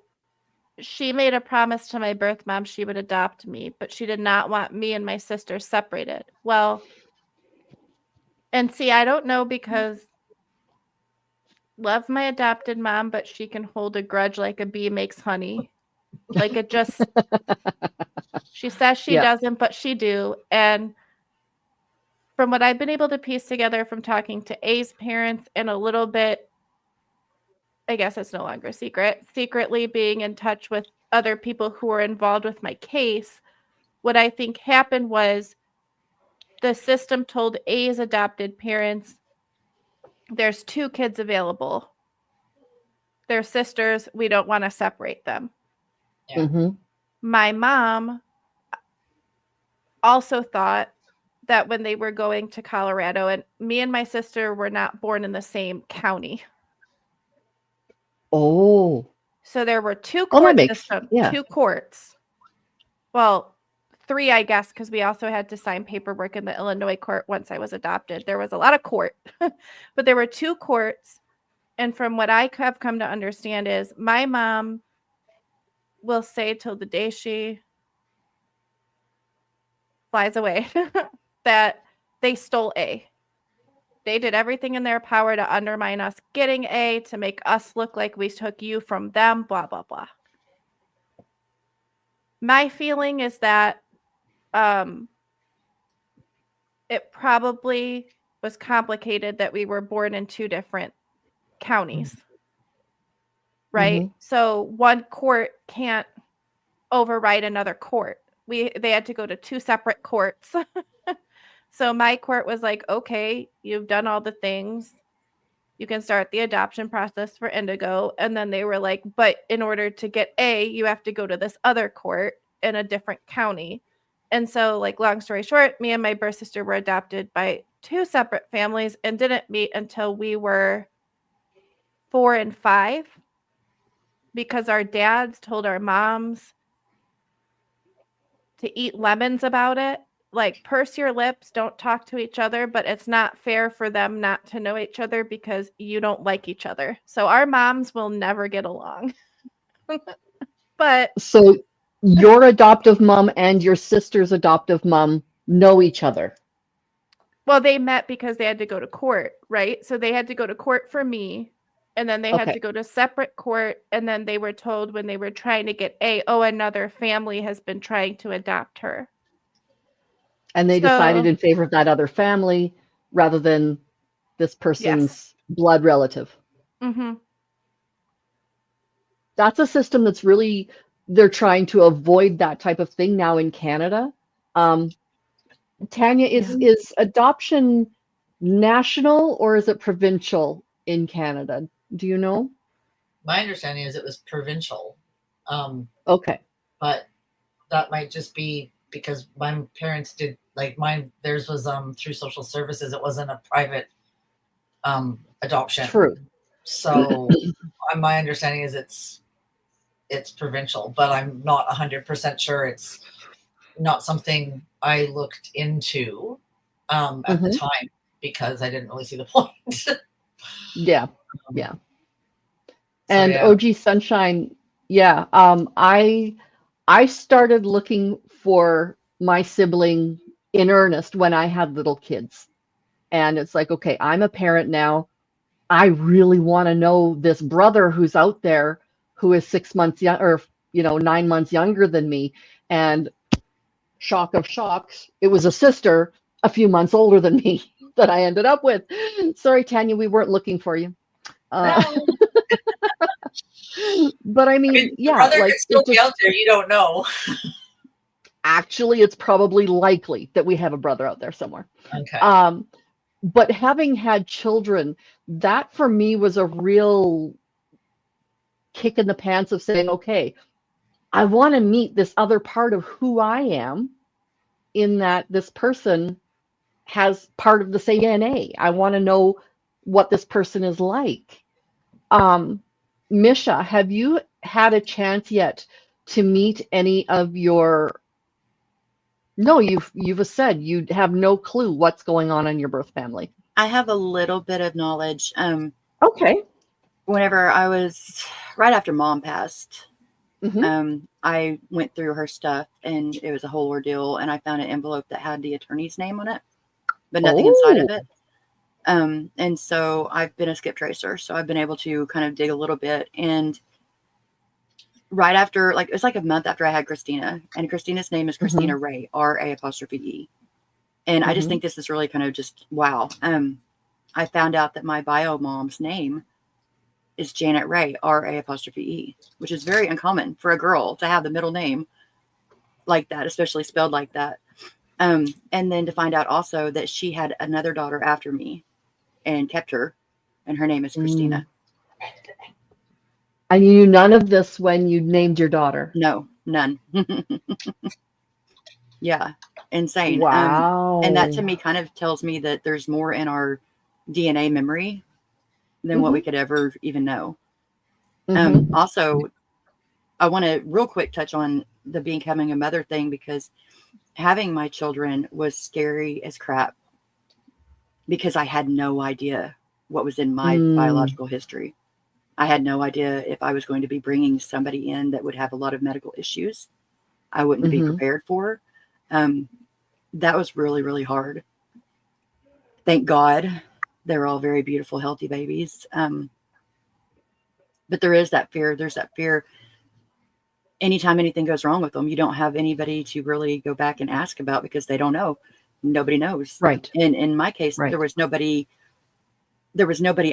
she made a promise to my birth mom she would adopt me, but she did not want me and my sister separated. Well, and see, I don't know, because love my adopted mom, but she can hold a grudge like a bee makes honey. Like it just, she says she Yeah. doesn't, but she do. And from what I've been able to piece together from talking to A's parents and a little bit, I guess it's no longer secret, secretly being in touch with other people who were involved with my case, what I think happened was the system told A's adopted parents, there's 2 kids available. They're sisters. We don't want to separate them. Yeah. Hmm. My mom also thought that when they were going to Colorado, and me and my sister were not born in the same county. Oh. So there were 2 Oh, that court makes, systems, yeah. 2 courts. Well, 3, I guess, because we also had to sign paperwork in the Illinois court once I was adopted. There was a lot of court, but there were 2 courts. And from what I have come to understand is my mom will say till the day she flies away that they stole A. They did everything in their power to undermine us getting A, to make us look like we took you from them, blah, blah, blah. My feeling is that it probably was complicated that we were born in 2 different counties, right? Mhm. So one court can't override another court. They had to go to 2 separate courts. So my court was like, okay, you've done all the things. You can start the adoption process for Indigo. And then they were like, but in order to get A, you have to go to this other court in a different county. And so, like, long story short, me and my birth sister were adopted by 2 separate families and didn't meet until we were 4 and 5, because our dads told our moms to eat lemons about it. Like, purse your lips, don't talk to each other, but it's not fair for them not to know each other because you don't like each other. So our moms will never get along. But So your adoptive mom and your sister's adoptive mom know each other. well, they met because they had to go to court, right? So they had to go to court for me, and then they had Okay. to go to separate court, and then they were told when they were trying to get A, oh, another family has been trying to adopt her. And they decided So in favor of that other family rather than this person's blood relative. mm-hmm. That's a system that's really, they're trying to avoid that type of thing now in Canada. Tanya, is adoption national or is it provincial in Canada? Do you know? My understanding is it was provincial. Okay. But that might just be because my parents did, like, theirs was through social services. It wasn't a private adoption. True. So my understanding is it's provincial, but I'm not 100% sure it's not something I looked into at the time because I didn't really see the point. Yeah. Yeah. So, And yeah. OG Sunshine, yeah. I started looking for my sibling in earnest when I had little kids. And it's like, okay, I'm a parent now. I really want to know this brother who's out there who is 6 months young or 9 months younger than me. And shock of shocks, it was a sister a few months older than me that I ended up with. Sorry, Tanya, we weren't looking for you. No. But I mean, The yeah, brother like could still it be just out there. You don't know. actually, it's probably likely that we have a brother out there somewhere. Okay. But having had children, that for me was a real kick in the pants of saying, okay, I want to meet this other part of who I am, in that this person has part of the same DNA. I want to know what this person is like. Misha, have you had a chance yet to meet any of your... No, you've said you have no clue what's going on in your birth family. I have a little bit of knowledge. Okay. Whenever I was right after Mom passed, Mm-hmm. I went through her stuff, and it was a whole ordeal. And I found an envelope that had the attorney's name on it, but nothing inside of it. And so I've been a skip tracer, so I've been able to kind of dig a little bit. And right after, like, it was like a month after I had Christina, and Christina's name is Christina Ray, R-A''E. And I just think this is really kind of just, wow. I found out that my bio mom's name is Janet Ray, R-A''E, which is very uncommon for a girl to have the middle name like that, especially spelled like that. And then to find out also that she had another daughter after me and kept her, and her name is Christina. And you knew none of this when you named your daughter? No, none. Yeah, insane. Wow. And that to me kind of tells me that there's more in our DNA memory than what we could ever even know. Also, I want to real quick touch on the becoming a mother thing, because having my children was scary as crap, because I had no idea what was in my biological history. I had no idea if I was going to be bringing somebody in that would have a lot of medical issues I wouldn't be prepared for. That was really, really hard. Thank God they're all very beautiful, healthy babies. But there is that fear. There's that fear. Anytime anything goes wrong with them, you don't have anybody to really go back and ask about, because they don't know. Nobody knows. Right. And in my case, there was nobody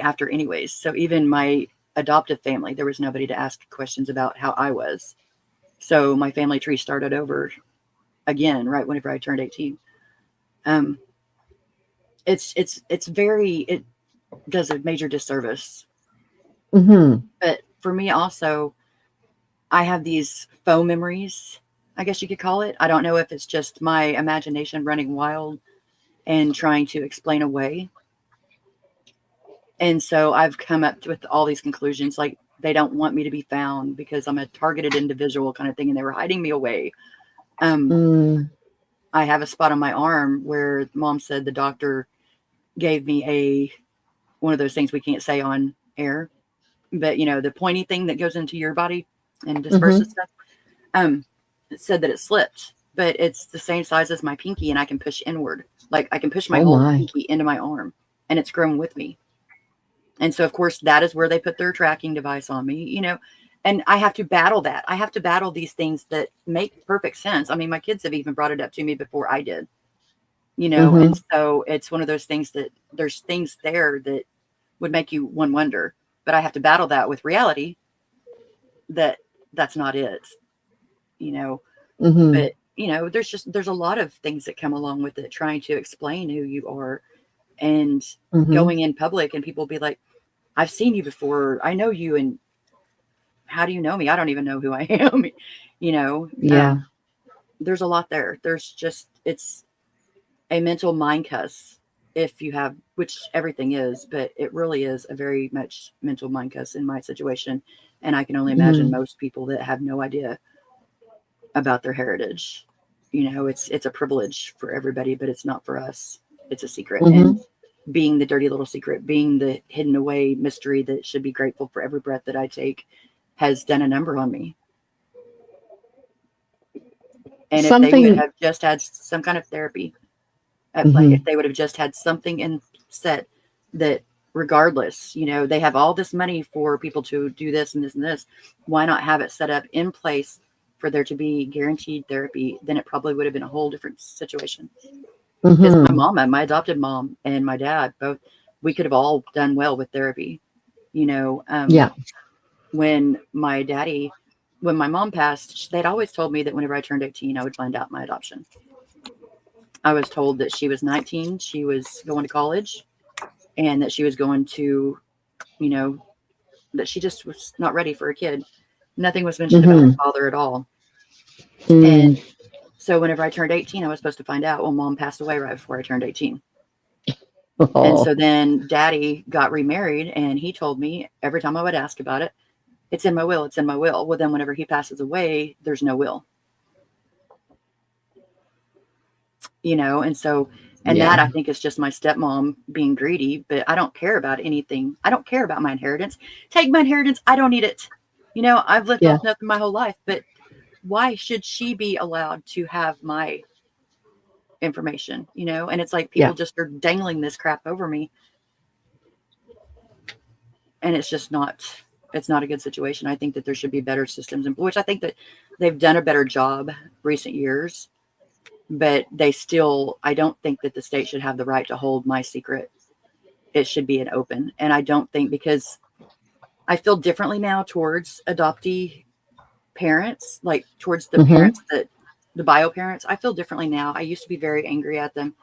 after anyways. So even my adoptive family, there was nobody to ask questions about how I was. So my family tree started over again, right whenever I turned 18. It does a major disservice. But for me also, I have these faux memories, I guess you could call it. I don't know if it's just my imagination running wild and trying to explain away. And so I've come up with all these conclusions, like they don't want me to be found because I'm a targeted individual kind of thing, and they were hiding me away. I have a spot on my arm where Mom said the doctor gave me one of those things we can't say on air, but the pointy thing that goes into your body and disperses stuff. It said that it slipped, but it's the same size as my pinky, and I can push inward. Like I can push my whole pinky into my arm, and it's grown with me. And so, of course, that is where they put their tracking device on me, and I have to battle that. I have to battle these things that make perfect sense. I mean, my kids have even brought it up to me before I did, and so it's one of those things that there's things there that would make you wonder, but I have to battle that with reality that that's not it, but there's a lot of things that come along with it, trying to explain who you are, and going in public, and people be like, I've seen you before. I know you. And how do you know me? I don't even know who I am. Yeah. There's a lot there. It's a mental mind cuss if you have, which everything is, but it really is a very much mental mind cuss in my situation. And I can only imagine most people that have no idea about their heritage. You know, it's a privilege for everybody, but it's not for us. It's a secret. Mhm. And being the dirty little secret, being the hidden away mystery that should be grateful for every breath that I take, has done a number on me. And if they would Something. have just had some kind of therapy at Mhm. play, if they would have just had something in set that, regardless, you know, they have all this money for people to do this and this and this, why not have it set up in place for there to be guaranteed therapy? Then it probably would have been a whole different situation. Because my Mhm. mom, my adopted mom, and my dad both, we could have all done well with therapy. You know, Yeah. when my mom passed, they'd always told me that whenever I turned 18, I would find out my adoption. I was told that she was 19, she was going to college, and that she was going to, you know, that she just was not ready for a kid. Nothing was mentioned about her father at all. And Mm. so whenever I turned 18, I was supposed to find out. Well, mom passed away right before I turned 18. And Oh. so then daddy got remarried, and he told me every time I would ask about it, it's in my will, it's in my will. Well, then whenever he passes away, there's no will. You know, and so, and Yeah. that I think is just my stepmom being greedy, but I don't care about anything. I don't care about my inheritance. Take my inheritance. I don't need it. You know, I've lived Yeah. off nothing my whole life, but why should she be allowed to have my information? You know, and it's like people Yeah. just are dangling this crap over me. And it's just not, it's not a good situation. I think that there should be better systems, which I think that they've done a better job recent years, but they still, I don't think that the state should have the right to hold my secret. It should be an open. And I don't think, because I feel differently now towards adoptee parents, like towards the Mhm. parents that, the bio parents, I feel differently now. I used to be very angry at them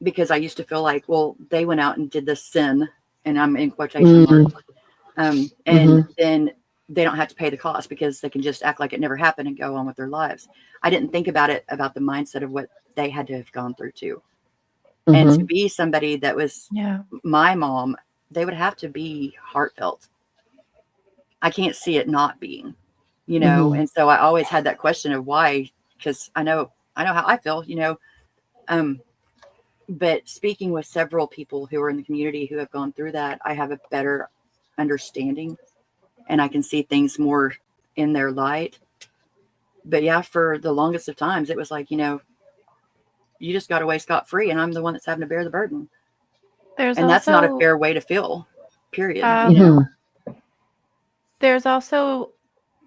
because I used to feel like, well, they went out and did this sin, and I'm in quotation marks. Mm. And Mhm. then they don't have to pay the cost because they can just act like it never happened and go on with their lives. I didn't think about it, about the mindset of what they had to have gone through too. And to Mhm. be somebody that was Yeah. my mom, they would have to be heartfelt. I can't see it not being, you know. Mhm. And so I always had that question of why, because I know how I feel, you know. But speaking with several people who are in the community who have gone through that, I have a better understanding, and I can see things more in their light. But yeah, for the longest of times, it was like, you know, you just got away scot-free, and I'm the one that's having to bear the burden. There's And that's not a also fair way to feel, period. Um, You know? Mhm. there's also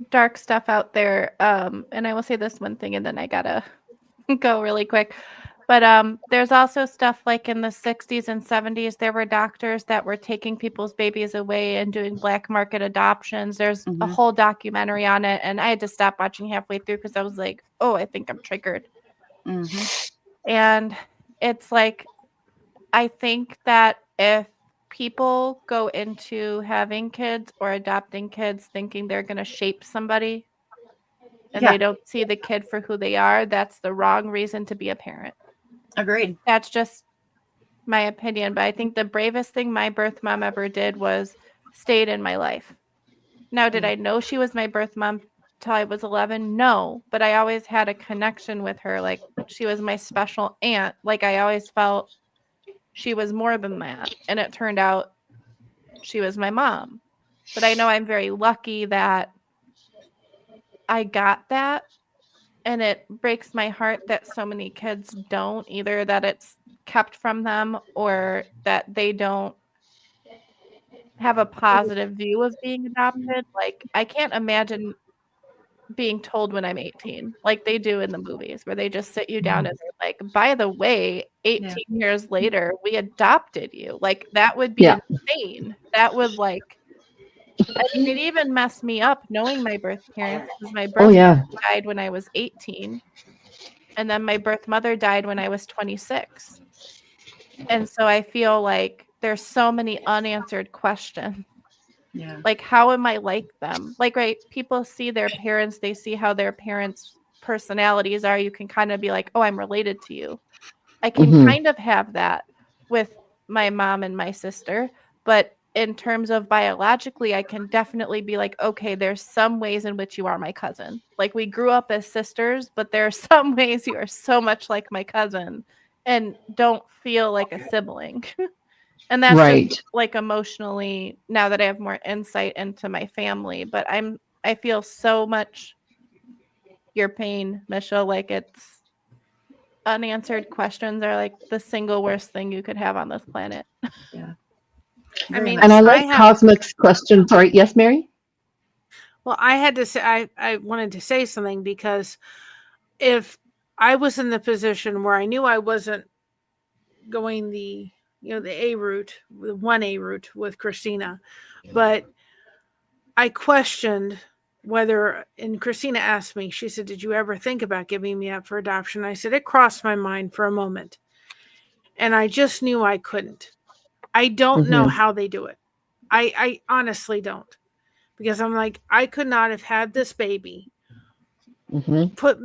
dark stuff out there. And I will say this one thing and then I gotta go really quick. But there's also stuff like in the 60s and 70s, there were doctors that were taking people's babies away and doing black market adoptions. There's a Mhm. whole documentary on it, and I had to stop watching halfway through because I was like, oh, I think I'm triggered. Mhm. And it's like, I think that if people go into having kids or adopting kids thinking they're going to shape somebody and Yeah, they don't see the kid for who they are, that's the wrong reason to be a parent. agreed. That's just my opinion. But I think the bravest thing my birth mom ever did was stayed in my life. Now, did Yeah. I know she was my birth mom till I was 11? No, but I always had a connection with her. Like she was my special aunt. Like I always felt she was more than that. And it turned out she was my mom. But I know I'm very lucky that I got that. And it breaks my heart that so many kids don't, either that it's kept from them or that they don't have a positive view of being adopted. Like, I can't imagine being told when I'm 18, like they do in the movies, where they just sit you down and they're like, by the way, 18 Yeah. years later, we adopted you. Like, that would be Yeah. insane. That would, like, I mean, it even messed me up knowing my birth parents because my Oh birth yeah. died when I was 18, and then my birth mother died when I was 26. And so I feel like there's so many unanswered questions. Yeah. Like, how am I like them? Like, right, people see their parents, they see how their parents' personalities are. You can kind of be like, oh, I'm related to you. I can Mhm. kind of have that with my mom and my sister, but in terms of biologically, I can definitely be like, okay, there's some ways in which you are my cousin. Like we grew up as sisters, but there are some ways you are so much like my cousin and don't feel like a sibling. And that's Right. just like emotionally now that I have more insight into my family. But I feel so much your pain, Michelle. Like it's unanswered questions are like the single worst thing you could have on this planet. Yeah. I Very mean, much And I so. like Cosmic's question. Sorry. Yes, Mary? well, I had to say, I wanted to say something because if I was in the position where I knew I wasn't going the A route, the 1A route with Christina, but I questioned whether, and Christina asked me, she said, "Did you ever think about giving me up for adoption?" I said, "It crossed my mind for a moment. And I just knew I couldn't. I don't know how they do it. I honestly don't. Because I'm like, I could not have had this baby, Mm-hmm. put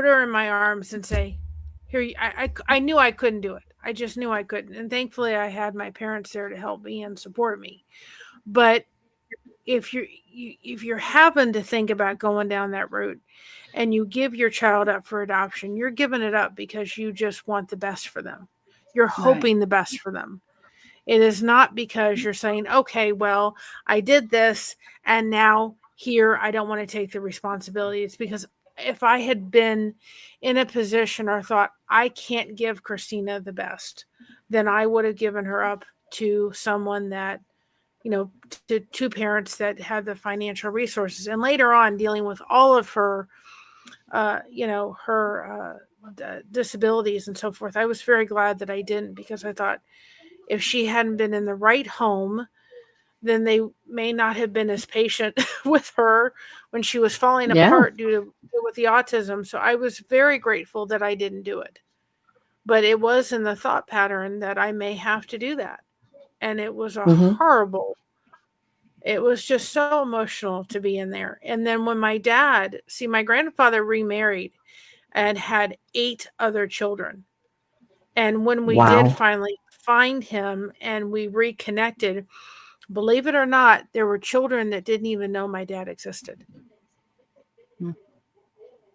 her in my arms and say, here, I knew I couldn't do it. I just knew I couldn't. And thankfully I had my parents there to help me and support me. But if you happen to think about going down that route and you give your child up for adoption, you're giving it up because you just want the best for them. You're hoping the best for them. It is not because you're saying, okay, well, I did this and now here I don't want to take the responsibility. It's because if I had been in a position or thought I can't give Christina the best, then I would have given her up to someone that, to two parents that had the financial resources. And later on, dealing with all of her, disabilities and so forth, I was very glad that I didn't, because I thought if she hadn't been in the right home, then they may not have been as patient with her when she was falling apart with the autism. So I was very grateful that I didn't do it. But it was in the thought pattern that I may have to do that. And it was a horrible, it was just so emotional to be in there. And then when my grandfather remarried and had 8 other children. And when we did finally find him and we reconnected, believe it or not, there were children that didn't even know my dad existed.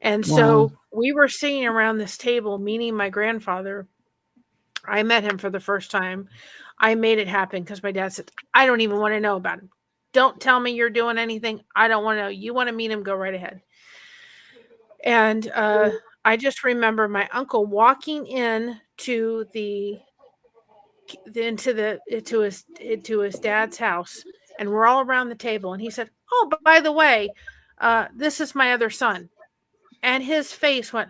And so we were sitting around this table meeting my grandfather. I met him for the first time. I made it happen because my dad said, I don't even want to know about him. Don't tell me you're doing anything. I don't want to know. You want to meet him, go right ahead. And I just remember my uncle walking in to his dad's house, and we're all around the table, and he said, "Oh, by the way, this is my other son," and his face went,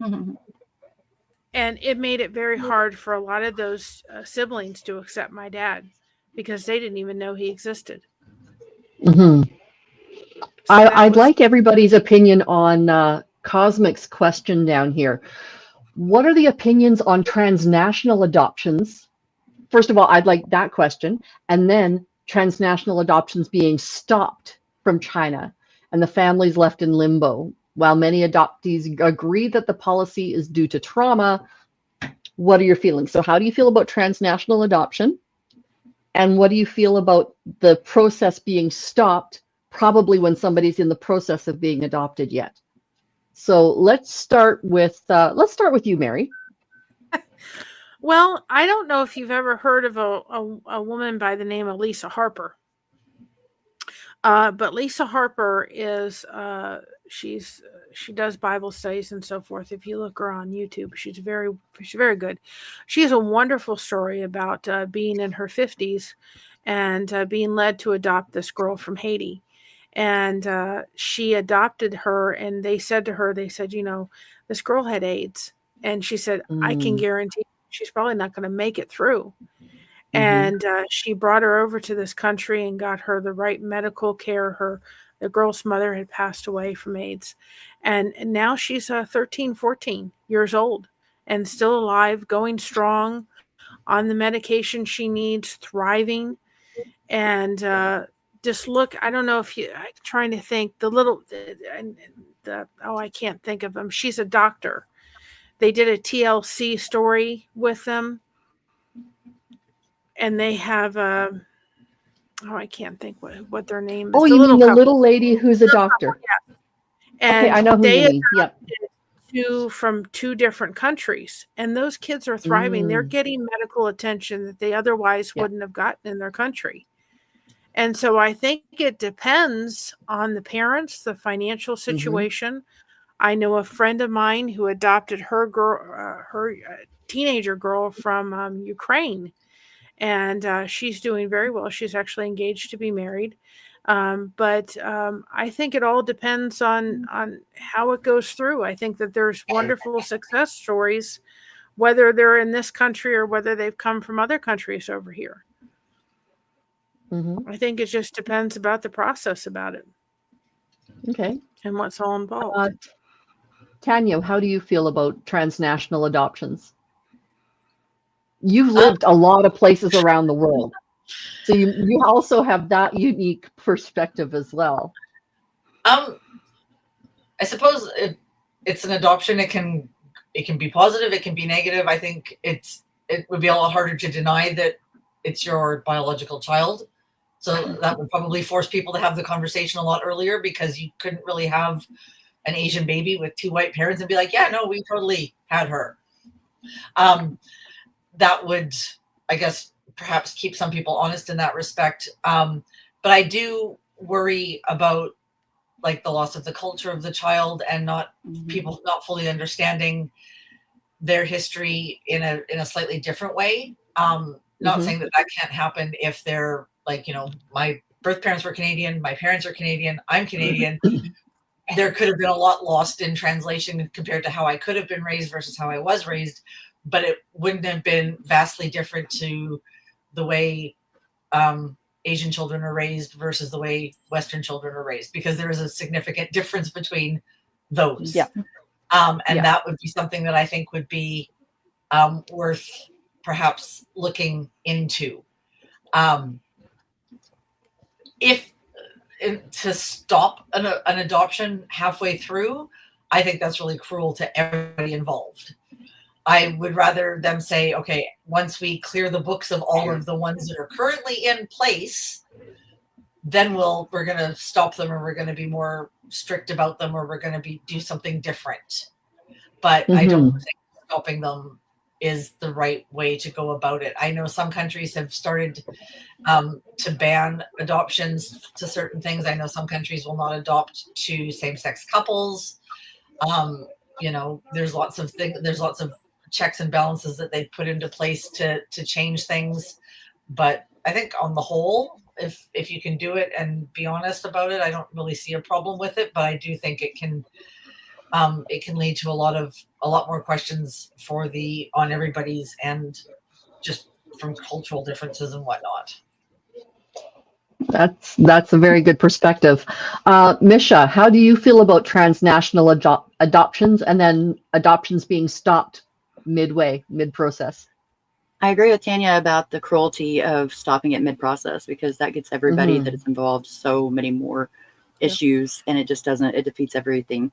and it made it very hard for a lot of those siblings to accept my dad because they didn't even know he existed. Mm-hmm. So I'd like everybody's opinion on Cosmic's question down here. What are the opinions on transnational adoptions? First of all, I'd like that question. And then transnational adoptions being stopped from China and the families left in limbo. While many adoptees agree that the policy is due to trauma, what are your feelings? So how do you feel about transnational adoption? And what do you feel about the process being stopped, probably when somebody's in the process of being adopted yet? So let's start with you, Mary. Well, I don't know if you've ever heard of a woman by the name of Lisa Harper. But Lisa Harper is she does Bible studies and so forth. If you look her on YouTube, she's very good. She has a wonderful story about being in her 50s and being led to adopt this girl from Haiti. And she adopted her, and they said, this girl had AIDS. And she said, I can guarantee she's probably not going to make it through. And she brought her over to this country and got her the right medical care. The girl's mother had passed away from AIDS. And now she's 13, 14 years old and still alive, going strong on the medication she needs, thriving. And just look, I don't know if I'm trying to think, I can't think of them. She's a doctor. They did a TLC story with them. and they have I can't think what their name is. Oh, The you mean the couple. little lady who's a doctor? And Okay, I know who they you mean. Yep. from 2 different countries, and those kids are thriving. They're getting medical attention that they otherwise wouldn't have gotten in their country. And so I think it depends on the parents, the financial situation. I know a friend of mine who adopted her teenager girl from Ukraine, and she's doing very well. She's actually engaged to be married. But I think it all depends on how it goes through. I think that there's wonderful success stories, whether they're in this country or whether they've come from other countries over here. I think it just depends about the process about it. Okay. And what's all involved. Tanya, how do you feel about transnational adoptions? You've lived a lot of places around the world. So you also have that unique perspective as well. I suppose if it's an adoption, it can be positive, it can be negative. I think it would be a lot harder to deny that it's your biological child. So that would probably force people to have the conversation a lot earlier, because you couldn't really have an Asian baby with 2 white parents and be like, yeah, no, we totally had her. That would, I guess, perhaps keep some people honest in that respect. But I do worry about like the loss of the culture of the child, and people not fully understanding their history in a slightly different way. Not saying that can't happen if they're like, my birth parents were Canadian, my parents are Canadian, I'm Canadian. There could have been a lot lost in translation compared to how I could have been raised versus how I was raised, but it wouldn't have been vastly different to the way Asian children are raised versus the way Western children are raised, because there is a significant difference between those. Yeah. And that would be something that I think would be worth perhaps looking into. If to stop an adoption halfway through, I think that's really cruel to everybody involved. I would rather them say, okay, once we clear the books of all of the ones that are currently in place, then we're going to stop them, or we're going to be more strict about them, or we're going to do something different. But I don't think stopping them is the right way to go about it. I know some countries have started to ban adoptions to certain things. I know some countries will not adopt to same-sex couples. There's lots of things. There's lots of checks and balances that they've put into place to change things. But I think on the whole, if you can do it and be honest about it, I don't really see a problem with it. But I do think it can lead to a lot more questions on everybody's end, just from cultural differences and whatnot. That's a very good perspective. Misha, how do you feel about transnational adoptions and then adoptions being stopped mid-process? I agree with Tanya about the cruelty of stopping it mid-process, because that gets everybody that is involved so many more issues, and it defeats everything.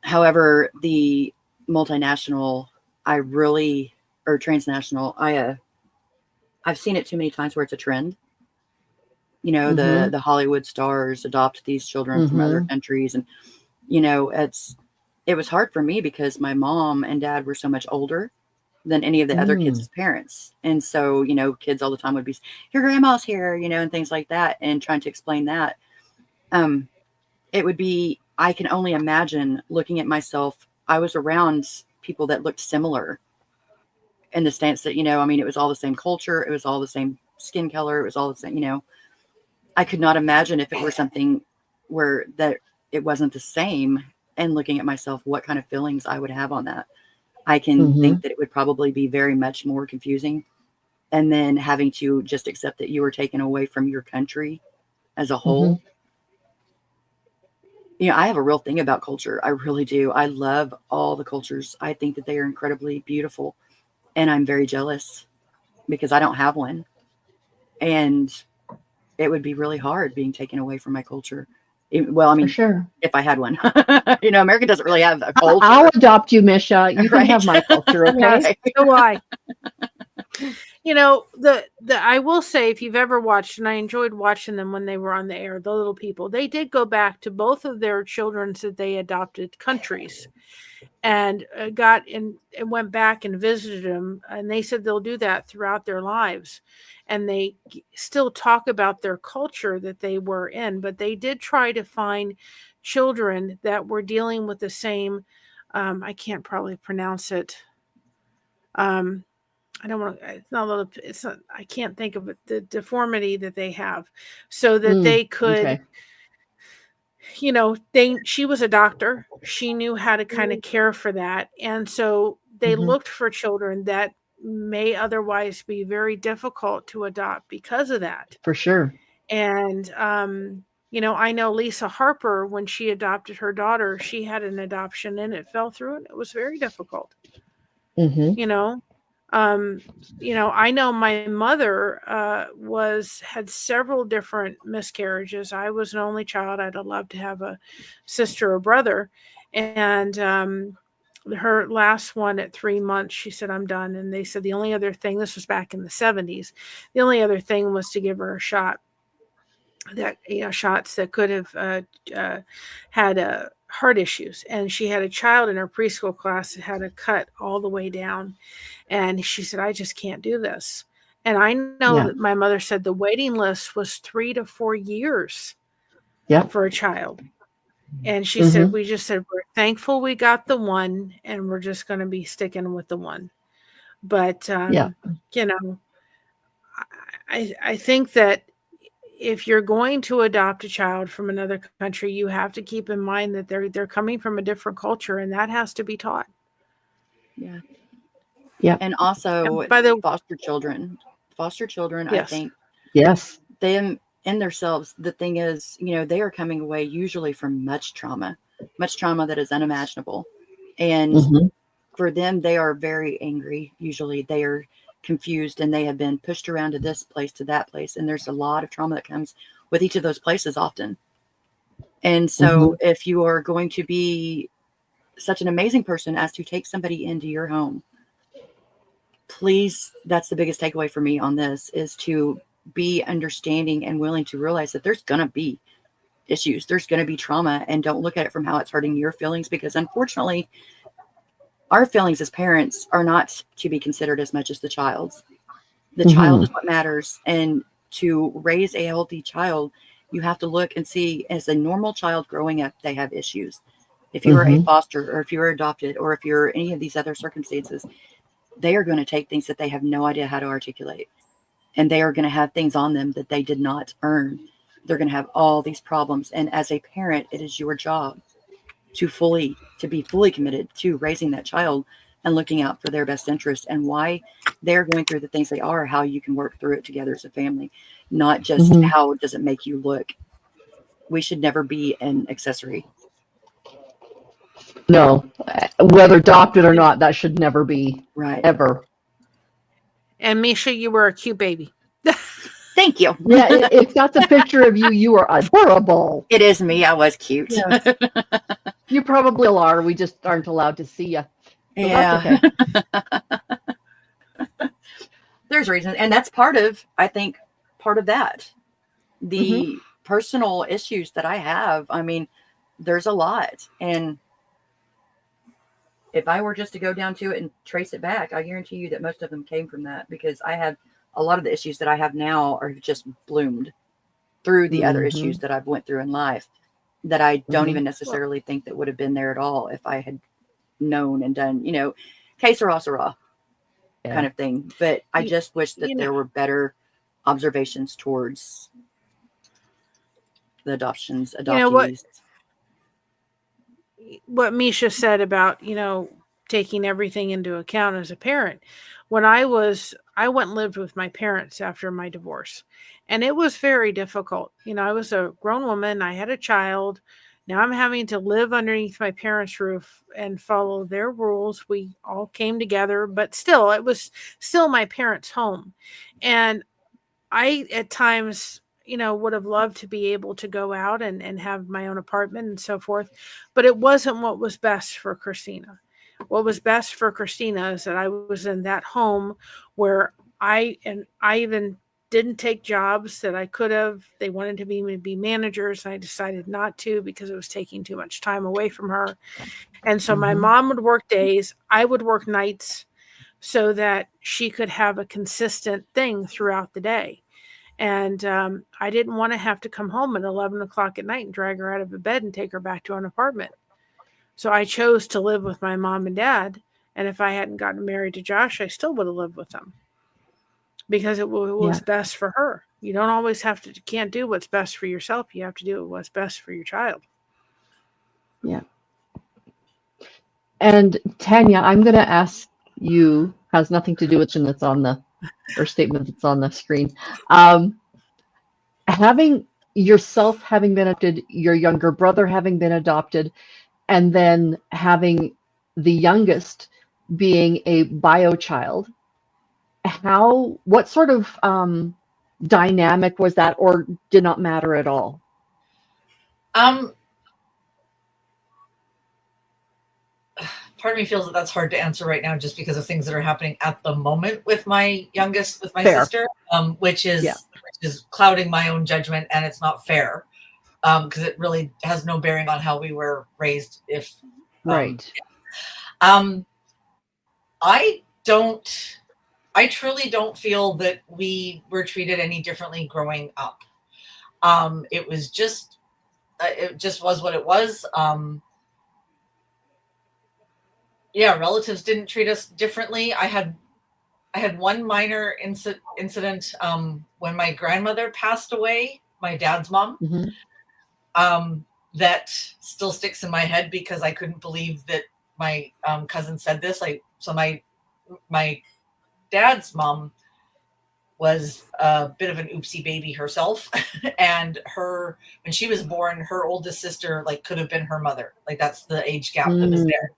However, the multinational, transnational, I've seen it too many times where it's a trend. The Hollywood stars adopt these children from other countries, and it was hard for me because my mom and dad were so much older than any of the other kids' parents. And so, kids all the time would be, your grandma's here, and things like that. And trying to explain that, it would be, I can only imagine looking at myself. I was around people that looked similar in the stance that, it was all the same culture. It was all the same skin color. It was all the same, I could not imagine if it were something where that it wasn't the same, and looking at myself, what kind of feelings I would have on that. I can think that it would probably be very much more confusing. And then having to just accept that you were taken away from your country as a whole. I have a real thing about culture. I really do. I love all the cultures. I think that they are incredibly beautiful. And I'm very jealous because I don't have one. And it would be really hard being taken away from my culture. For sure. If I had one, America doesn't really have a culture. I'll adopt you, Misha. You can have my culture, okay? So do I. You know, the I will say, if you've ever watched, and I enjoyed watching them when they were on the air, the little people, they did go back to both of their children's that they adopted countries, and got in and went back and visited them, and they said they'll do that throughout their lives, and they still talk about their culture that they were in, but they did try to find children that were dealing with the same, I can't probably pronounce it, I don't want to, it's not, I can't think of it, the deformity that they have, so that they could, Okay. you know, she was a doctor. She knew how to kind of care for that. And so they Mhm. looked for children that may otherwise be very difficult to adopt because of that. For sure. And, you know, I know Lisa Harper, when she adopted her daughter, she had an adoption and it fell through and it was very difficult, Hmm. you know. You know, I know my mother had several different miscarriages. I was an only child. I'd love to have a sister or brother. And her last one at 3 months, she said, "I'm done." And they said the only other thing, this was back in the 70s, the only other thing was to give her a shot, that, you know, shots that could have had heart issues. And she had a child in her preschool class that had a cut all the way down. And she said, "I just can't do this." And I know Yeah. that my mother said the waiting list was 3 to 4 years Yeah. for a child. And she Mhm. said, "We just said, we're thankful we got the one, and we're just going to be sticking with the one." But, Yeah. you know, I think that if you're going to adopt a child from another country, you have to keep in mind that they're coming from a different culture, and that has to be taught. Yeah. Yeah. And also And by the foster children. Foster children, I yes, think Yes. them in themselves, the thing is, you know, they are coming away usually from much trauma that is unimaginable. And Hmm. for them, they are very angry. Usually they are confused and they have been pushed around to this place, to that place. And there's a lot of trauma that comes with each of those places often. And so if you are going to be such an amazing person as to take somebody into your home, please, that's the biggest takeaway for me on this, is to be understanding and willing to realize that there's going to be issues. There's going to be trauma, and don't look at it from how it's hurting your feelings, because unfortunately, our feelings as parents are not to be considered as much as the child's. The child is what matters. And to raise a healthy child, you have to look and see, as a normal child growing up, they have issues. If you are a foster, or if you're adopted, or if you're any of these other circumstances, they are going to take things that they have no idea how to articulate. And they are going to have things on them that they did not earn. They're going to have all these problems. And as a parent, it is your job to be fully committed to raising that child and looking out for their best interest, and why they're going through the things they are, how you can work through it together as a family, not just how does it make you look. We should never be an accessory. No, whether adopted or not, that should never be, Right. ever. and Misha, you were a cute baby. Thank you. Yeah, if that's a picture of you, you are adorable. It is me. I was cute. Yes. You probably are. We just aren't allowed to see you. So Yeah. that's okay. There's reasons. And that's part of that. The personal issues that I have, I mean, there's a lot. And if I were just to go down to it and trace it back, I guarantee you that most of them came from that, because I have a lot of the issues that I have now are just bloomed through the other issues that I've went through in life, that I don't even necessarily think that would have been there at all if I had known and done, you know, que sera kind of thing. But I just wish that there were better observations towards the adoptees. You know what Misha said about, you know, taking everything into account as a parent. When I went and lived with my parents after my divorce, and it was very difficult. You know, I was a grown woman. I had a child. Now I'm having to live underneath my parents' roof and follow their rules. We all came together, but still, it was still my parents' home. And I, at times, you know, would have loved to be able to go out and have my own apartment and so forth, but it wasn't what was best for Christina. What was best for Christina is that I was in that home where I even didn't take jobs that I could have. They wanted to be managers. And I decided not to because it was taking too much time away from her. And so my mom would work days. I would work nights so that she could have a consistent thing throughout the day. And I didn't want to have to come home at 11 o'clock at night and drag her out of the bed and take her back to an apartment. So I chose to live with my mom and dad. And if I hadn't gotten married to Josh, I still would have lived with them because it was best for her. You don't always have to, you can't do what's best for yourself. You have to do what's best for your child. Yeah. And Tanya, I'm going to ask you, has nothing to do with that's on the, or statement that's on the screen. Having yourself having been adopted, your younger brother having been adopted, and then having the youngest being a bio child, what sort of dynamic was that, or did not matter at all? Part of me feels that that's hard to answer right now just because of things that are happening at the moment with my youngest, with my Fair. sister, which is clouding my own judgment, and it's not fair because it really has no bearing on how we were raised. Right. I truly don't feel that we were treated any differently growing up. It just was what it was. Relatives didn't treat us differently. I had one minor incident when my grandmother passed away, my dad's mom, that still sticks in my head because I couldn't believe that my cousin said this. So my dad's mom was a bit of an oopsie baby herself, and when she was born, her oldest sister could have been her mother. That's the age gap that was there.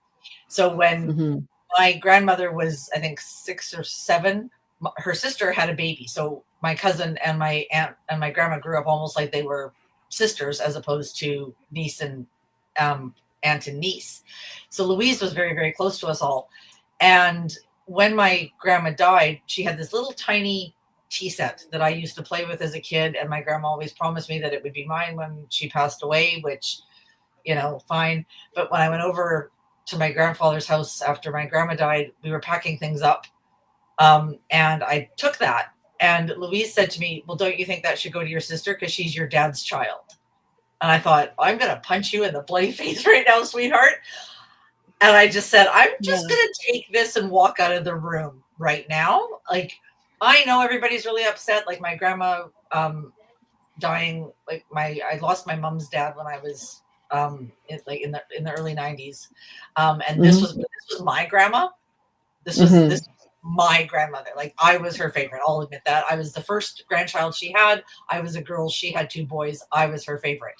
So when my grandmother was, I think, 6 or 7, her sister had a baby. So my cousin and my aunt and my grandma grew up almost like they were sisters as opposed to niece and aunt and niece. So Louise was very, very close to us all. And when my grandma died, she had this little tiny tea set that I used to play with as a kid. And my grandma always promised me that it would be mine when she passed away, which, fine. But when I went over to my grandfather's house after my grandma died, we were packing things up. And I took that. And Louise said to me, well, don't you think that should go to your sister because she's your dad's child? And I thought, I'm going to punch you in the bloody face right now, sweetheart. And I just said, I'm just going to take this and walk out of the room right now. I know everybody's really upset. My grandma dying, I lost my mom's dad when I was in the early 90s. And this was my grandma. This was my grandmother. I was her favorite. I'll admit that. I was the first grandchild she had. I was a girl. She had 2 boys. I was her favorite.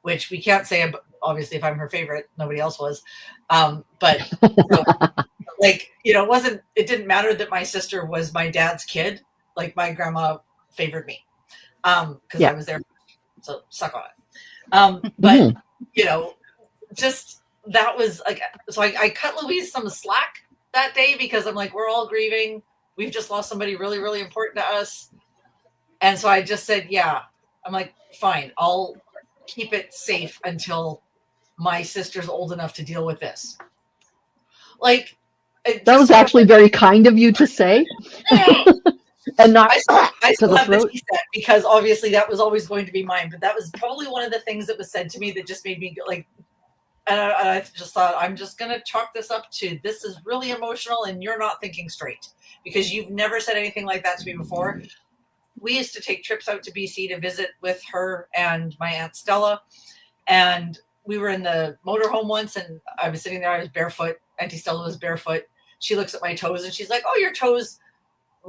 Which we can't say, obviously, if I'm her favorite, nobody else was. But it didn't matter that my sister was my dad's kid. My grandma favored me because I was there. So suck on it. But just that was so I cut Louise some slack that day because I'm we're all grieving. We've just lost somebody really, really important to us. And so I just said, I'm fine, I'll keep it safe until my sister's old enough to deal with this. That was actually very kind of you to say. And not I still have the tea set because obviously that was always going to be mine. But that was probably one of the things that was said to me that just made me and I just thought, I'm just going to chalk this up to this is really emotional and you're not thinking straight because you've never said anything like that to me before. We used to take trips out to BC to visit with her and my Aunt Stella. And we were in the motorhome once and I was sitting there, I was barefoot. Auntie Stella was barefoot. She looks at my toes and she's like, oh, your toes.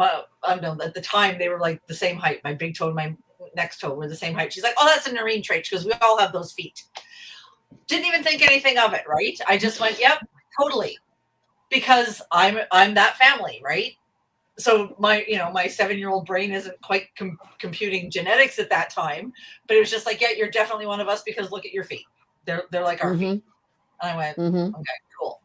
At the time they were the same height. My big toe and my next toe were the same height. She's like, oh, that's a Noreen trait because we all have those feet. Didn't even think anything of it, right? I just went, yep, totally. Because I'm that family, right? So my 7-year-old brain isn't quite computing genetics at that time, but it was just you're definitely one of us because look at your feet. They're like our feet. And I went, okay, cool.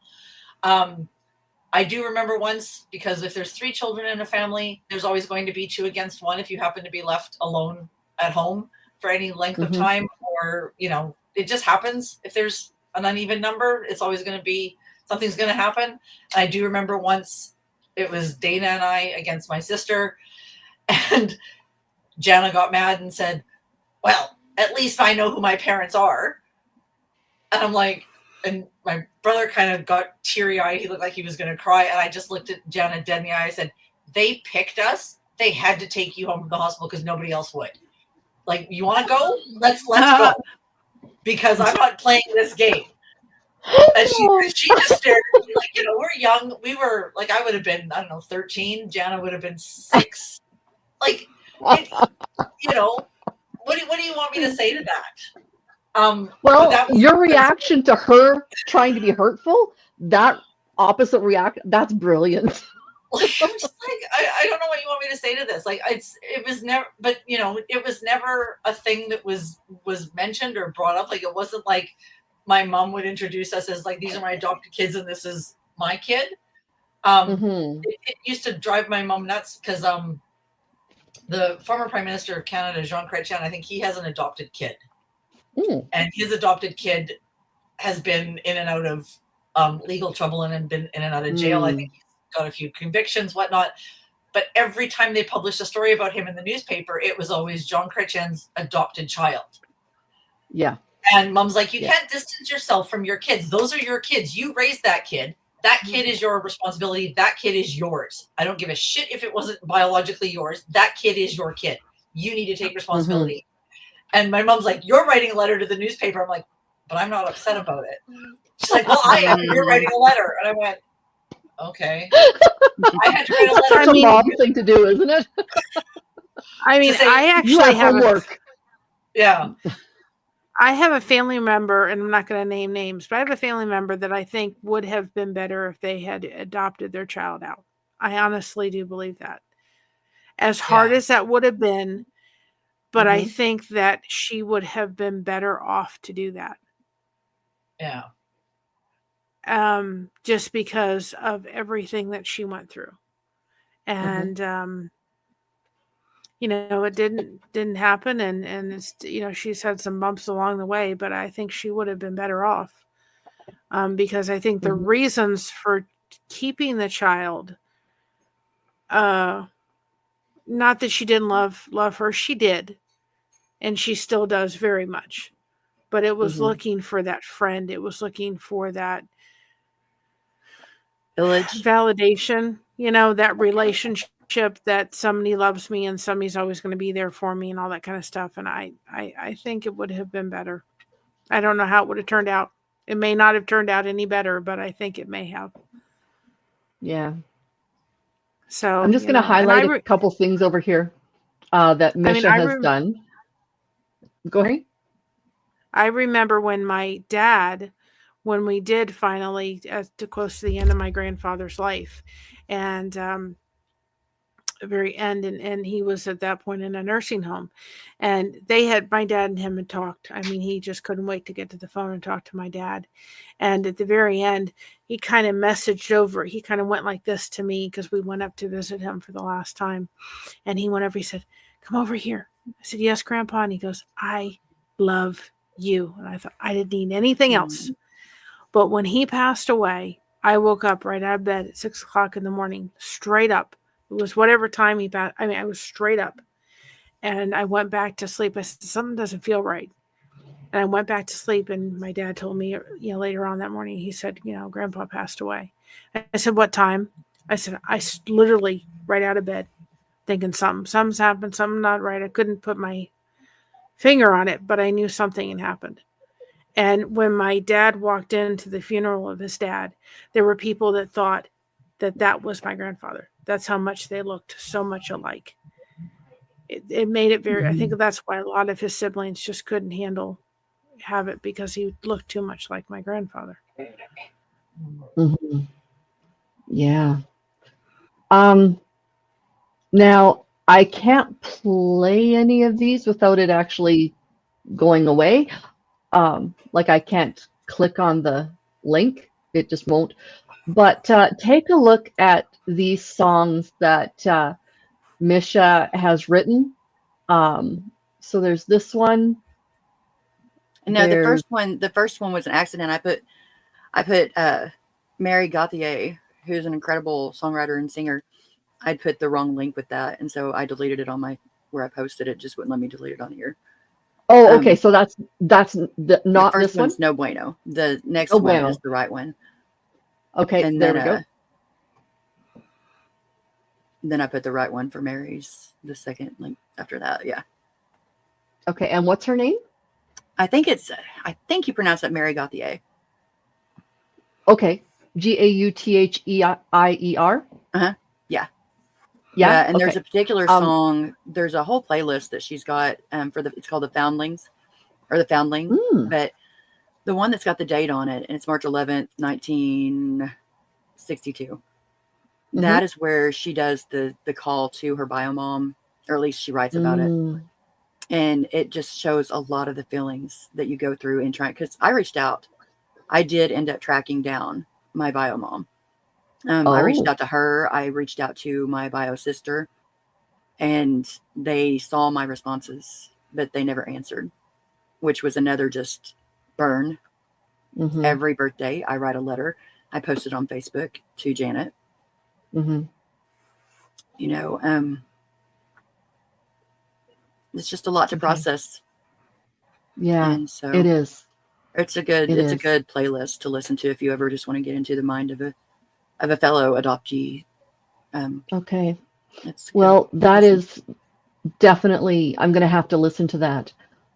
I do remember once, because if there's 3 children in a family, there's always going to be 2 against 1 if you happen to be left alone at home for any length of Mhm. time, or, you know, it just happens. If there's an uneven number, it's always going to be, something's going to happen. I do remember once it was Dana and I against my sister, and Jana got mad and said, well, at least I know who my parents are. And I'm like, and my brother kind of got teary-eyed. He looked like he was going to cry. And I just looked at Jana dead in the eye. I said, they picked us. They had to take you home from the hospital because nobody else would. Like, you want to go? Let's go. Because I'm not playing this game. And she just stared at me like, you know, we're young. We were like, I would have been, I don't know, 13. Jana would have been 6. Like, you know, what do you want me to say to that? Well, that was- your reaction to her trying to be hurtful, that opposite react, that's brilliant. Like, I'm just like, I don't know what you want me to say to this. Like, it was never, but you know, it was never a thing that was mentioned or brought up. Like, it wasn't like my mom would introduce us as like, these are my adopted kids and this is my kid. Mhm. It used to drive my mom nuts because the former Prime Minister of Canada, Jean Chrétien, I think he has an adopted kid. Mm. And his adopted kid has been in and out of legal trouble and been in and out of jail. I think he's got a few convictions, whatnot. But every time they published a story about him in the newspaper, it was always Jean Chrétien's adopted child. Yeah. And mom's like, you can't distance yourself from your kids. Those are your kids. You raised that kid. That kid is your responsibility. That kid is yours. I don't give a shit if it wasn't biologically yours. That kid is your kid. You need to take responsibility. And my mom's like, you're writing a letter to the newspaper. I'm like, but I'm not upset about it. She's like, well, I am. You're writing a letter. And I went, okay. I had to write a letter. Such a mom thing to do, isn't it? I mean, To say, I You actually have have homework. Yeah. I have a family member, and I'm not going to name names, but I have a family member that I think would have been better if they had adopted their child out. I honestly do believe that. As hard as that would have been, but I think that she would have been better off to do that. Yeah. Just because of everything that she went through. And you know, it didn't happen, and it's, you know, she's had some bumps along the way, but I think she would have been better off, because I think the reasons for keeping the child, not that she didn't love her, she did, and she still does very much, but it was looking for that friend, it was looking for that Village. validation, you know, that relationship, that somebody loves me and somebody's always going to be there for me and all that kind of stuff. And I think it would have been better. I don't know how it would have turned out. It may not have turned out any better, but I think it may have. Yeah. So I'm just going to highlight a couple things over here that Misha has done. Go ahead. I remember when my dad, when we did finally, to close to the end of my grandfather's life, and the very end, and he was at that point in a nursing home, and my dad and him had talked. I mean, he just couldn't wait to get to the phone and talk to my dad. And at the very end, he kind of messaged over. He kind of went like this to me, because we went up to visit him for the last time, and he went over. He said, "Come over here." I said, "Yes, Grandpa." And he goes, "I love you." And I thought, I didn't need anything else. But when he passed away, I woke up right out of bed at 6 o'clock in the morning, straight up. It was whatever time he passed. I mean, I was straight up, and I went back to sleep. I said, something doesn't feel right. And I went back to sleep, and my dad told me, you know, later on that morning, he said, you know, Grandpa passed away. I said, what time? I said, I literally right out of bed thinking something's happened, something not right. I couldn't put my finger on it, but I knew something had happened. And when my dad walked into the funeral of his dad, there were people that thought that was my grandfather. That's how much they looked so much alike. It made it very, I think that's why a lot of his siblings just couldn't have it, because he looked too much like my grandfather. Yeah. Now, I can't play any of these without it actually going away. Like, I can't click on the link it just won't. But take a look at these songs that Misha has written. So there's this one. No, the There's- first one was an accident. I put Mary Gauthier, who's an incredible songwriter and singer. I'd put the wrong link with that, and so I deleted it on where I posted it. Just wouldn't let me delete it on here. Oh, okay. So that's not The first this one. one's No Bueno. The next No one Bueno. is the right one. Okay, And there then, we go. Then I put the right one for Mary's, the second link after that. Yeah. Okay, and what's her name? I think you pronounce it Mary Gauthier. Okay, Gauthier. Uh-huh. Yeah. Yeah. And there's okay. a particular song, there's a whole playlist that she's got it's called The Foundlings or The Foundling. But the one that's got the date on it, and it's March 11th, 1962. That is where she does the call to her bio mom, or at least she writes about it. And it just shows a lot of the feelings that you go through in trying, because I reached out. I did end up tracking down my bio mom. I reached out to her. I reached out to my bio sister, and they saw my responses, but they never answered, which was another just burn. Every birthday, I write a letter. I post it on Facebook to Janet. You know, it's just a lot to process. Yeah, and so it is. It's a good playlist to listen to if you ever just want to get into the mind of a fellow adoptee. Okay. It's Well, good. that is definitely, I'm going to have to listen to that.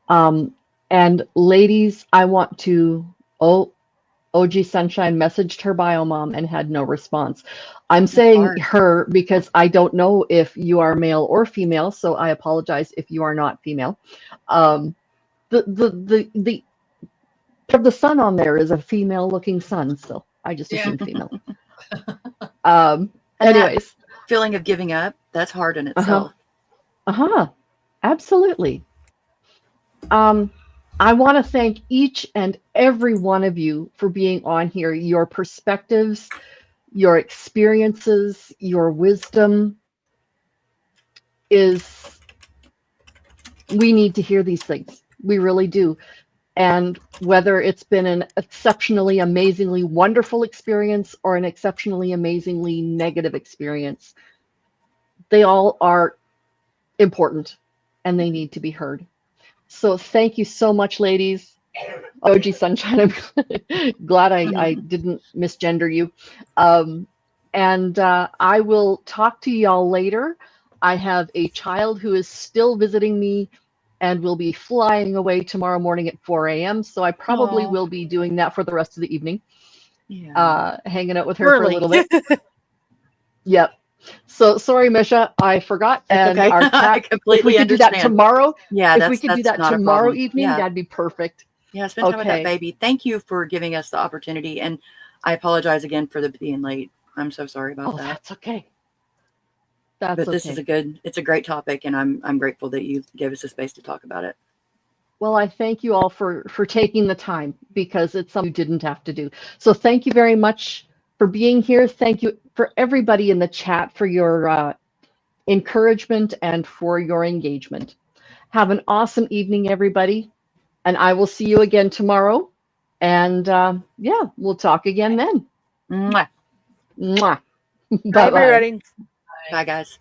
And ladies, I want to, OG Sunshine messaged her bio mom and had no response. I'm saying her because I don't know if you are male or female, so I apologize if you are not female. The sun on there is a female looking sun, so I just assumed female. Anyways, feeling of giving up, that's hard in itself. Absolutely. I want to thank each and every one of you for being on here. Your perspectives, your experiences, your wisdom we need to hear these things. We really do. And whether it's been an exceptionally, amazingly wonderful experience or an exceptionally, amazingly negative experience, they all are important and they need to be heard. So thank you so much, ladies. OG Sunshine, I'm glad I didn't misgender you. And I will talk to y'all later. I have a child who is still visiting me and will be flying away tomorrow morning at 4 a.m. So I probably will be doing that for the rest of the evening. Hanging out with her for a little bit. Yep. So sorry, Misha, I forgot. And okay. our chat, I completely if we could do that understand. tomorrow, yeah, if we could do that tomorrow evening, that'd be perfect. Yeah, spend time with that baby. Thank you for giving us the opportunity, and I apologize again for being late. I'm so sorry about that. That's okay. But this is it's a great topic, and I'm grateful that you gave us a space to talk about it. Well, I thank you all for taking the time, because it's something you didn't have to do. So thank you very much for being here. Thank you for everybody in the chat for your encouragement and for your engagement. Have an awesome evening, everybody. And I will see you again tomorrow. And we'll talk again then. Mwah. Mwah. Bye, everybody. Bye, guys.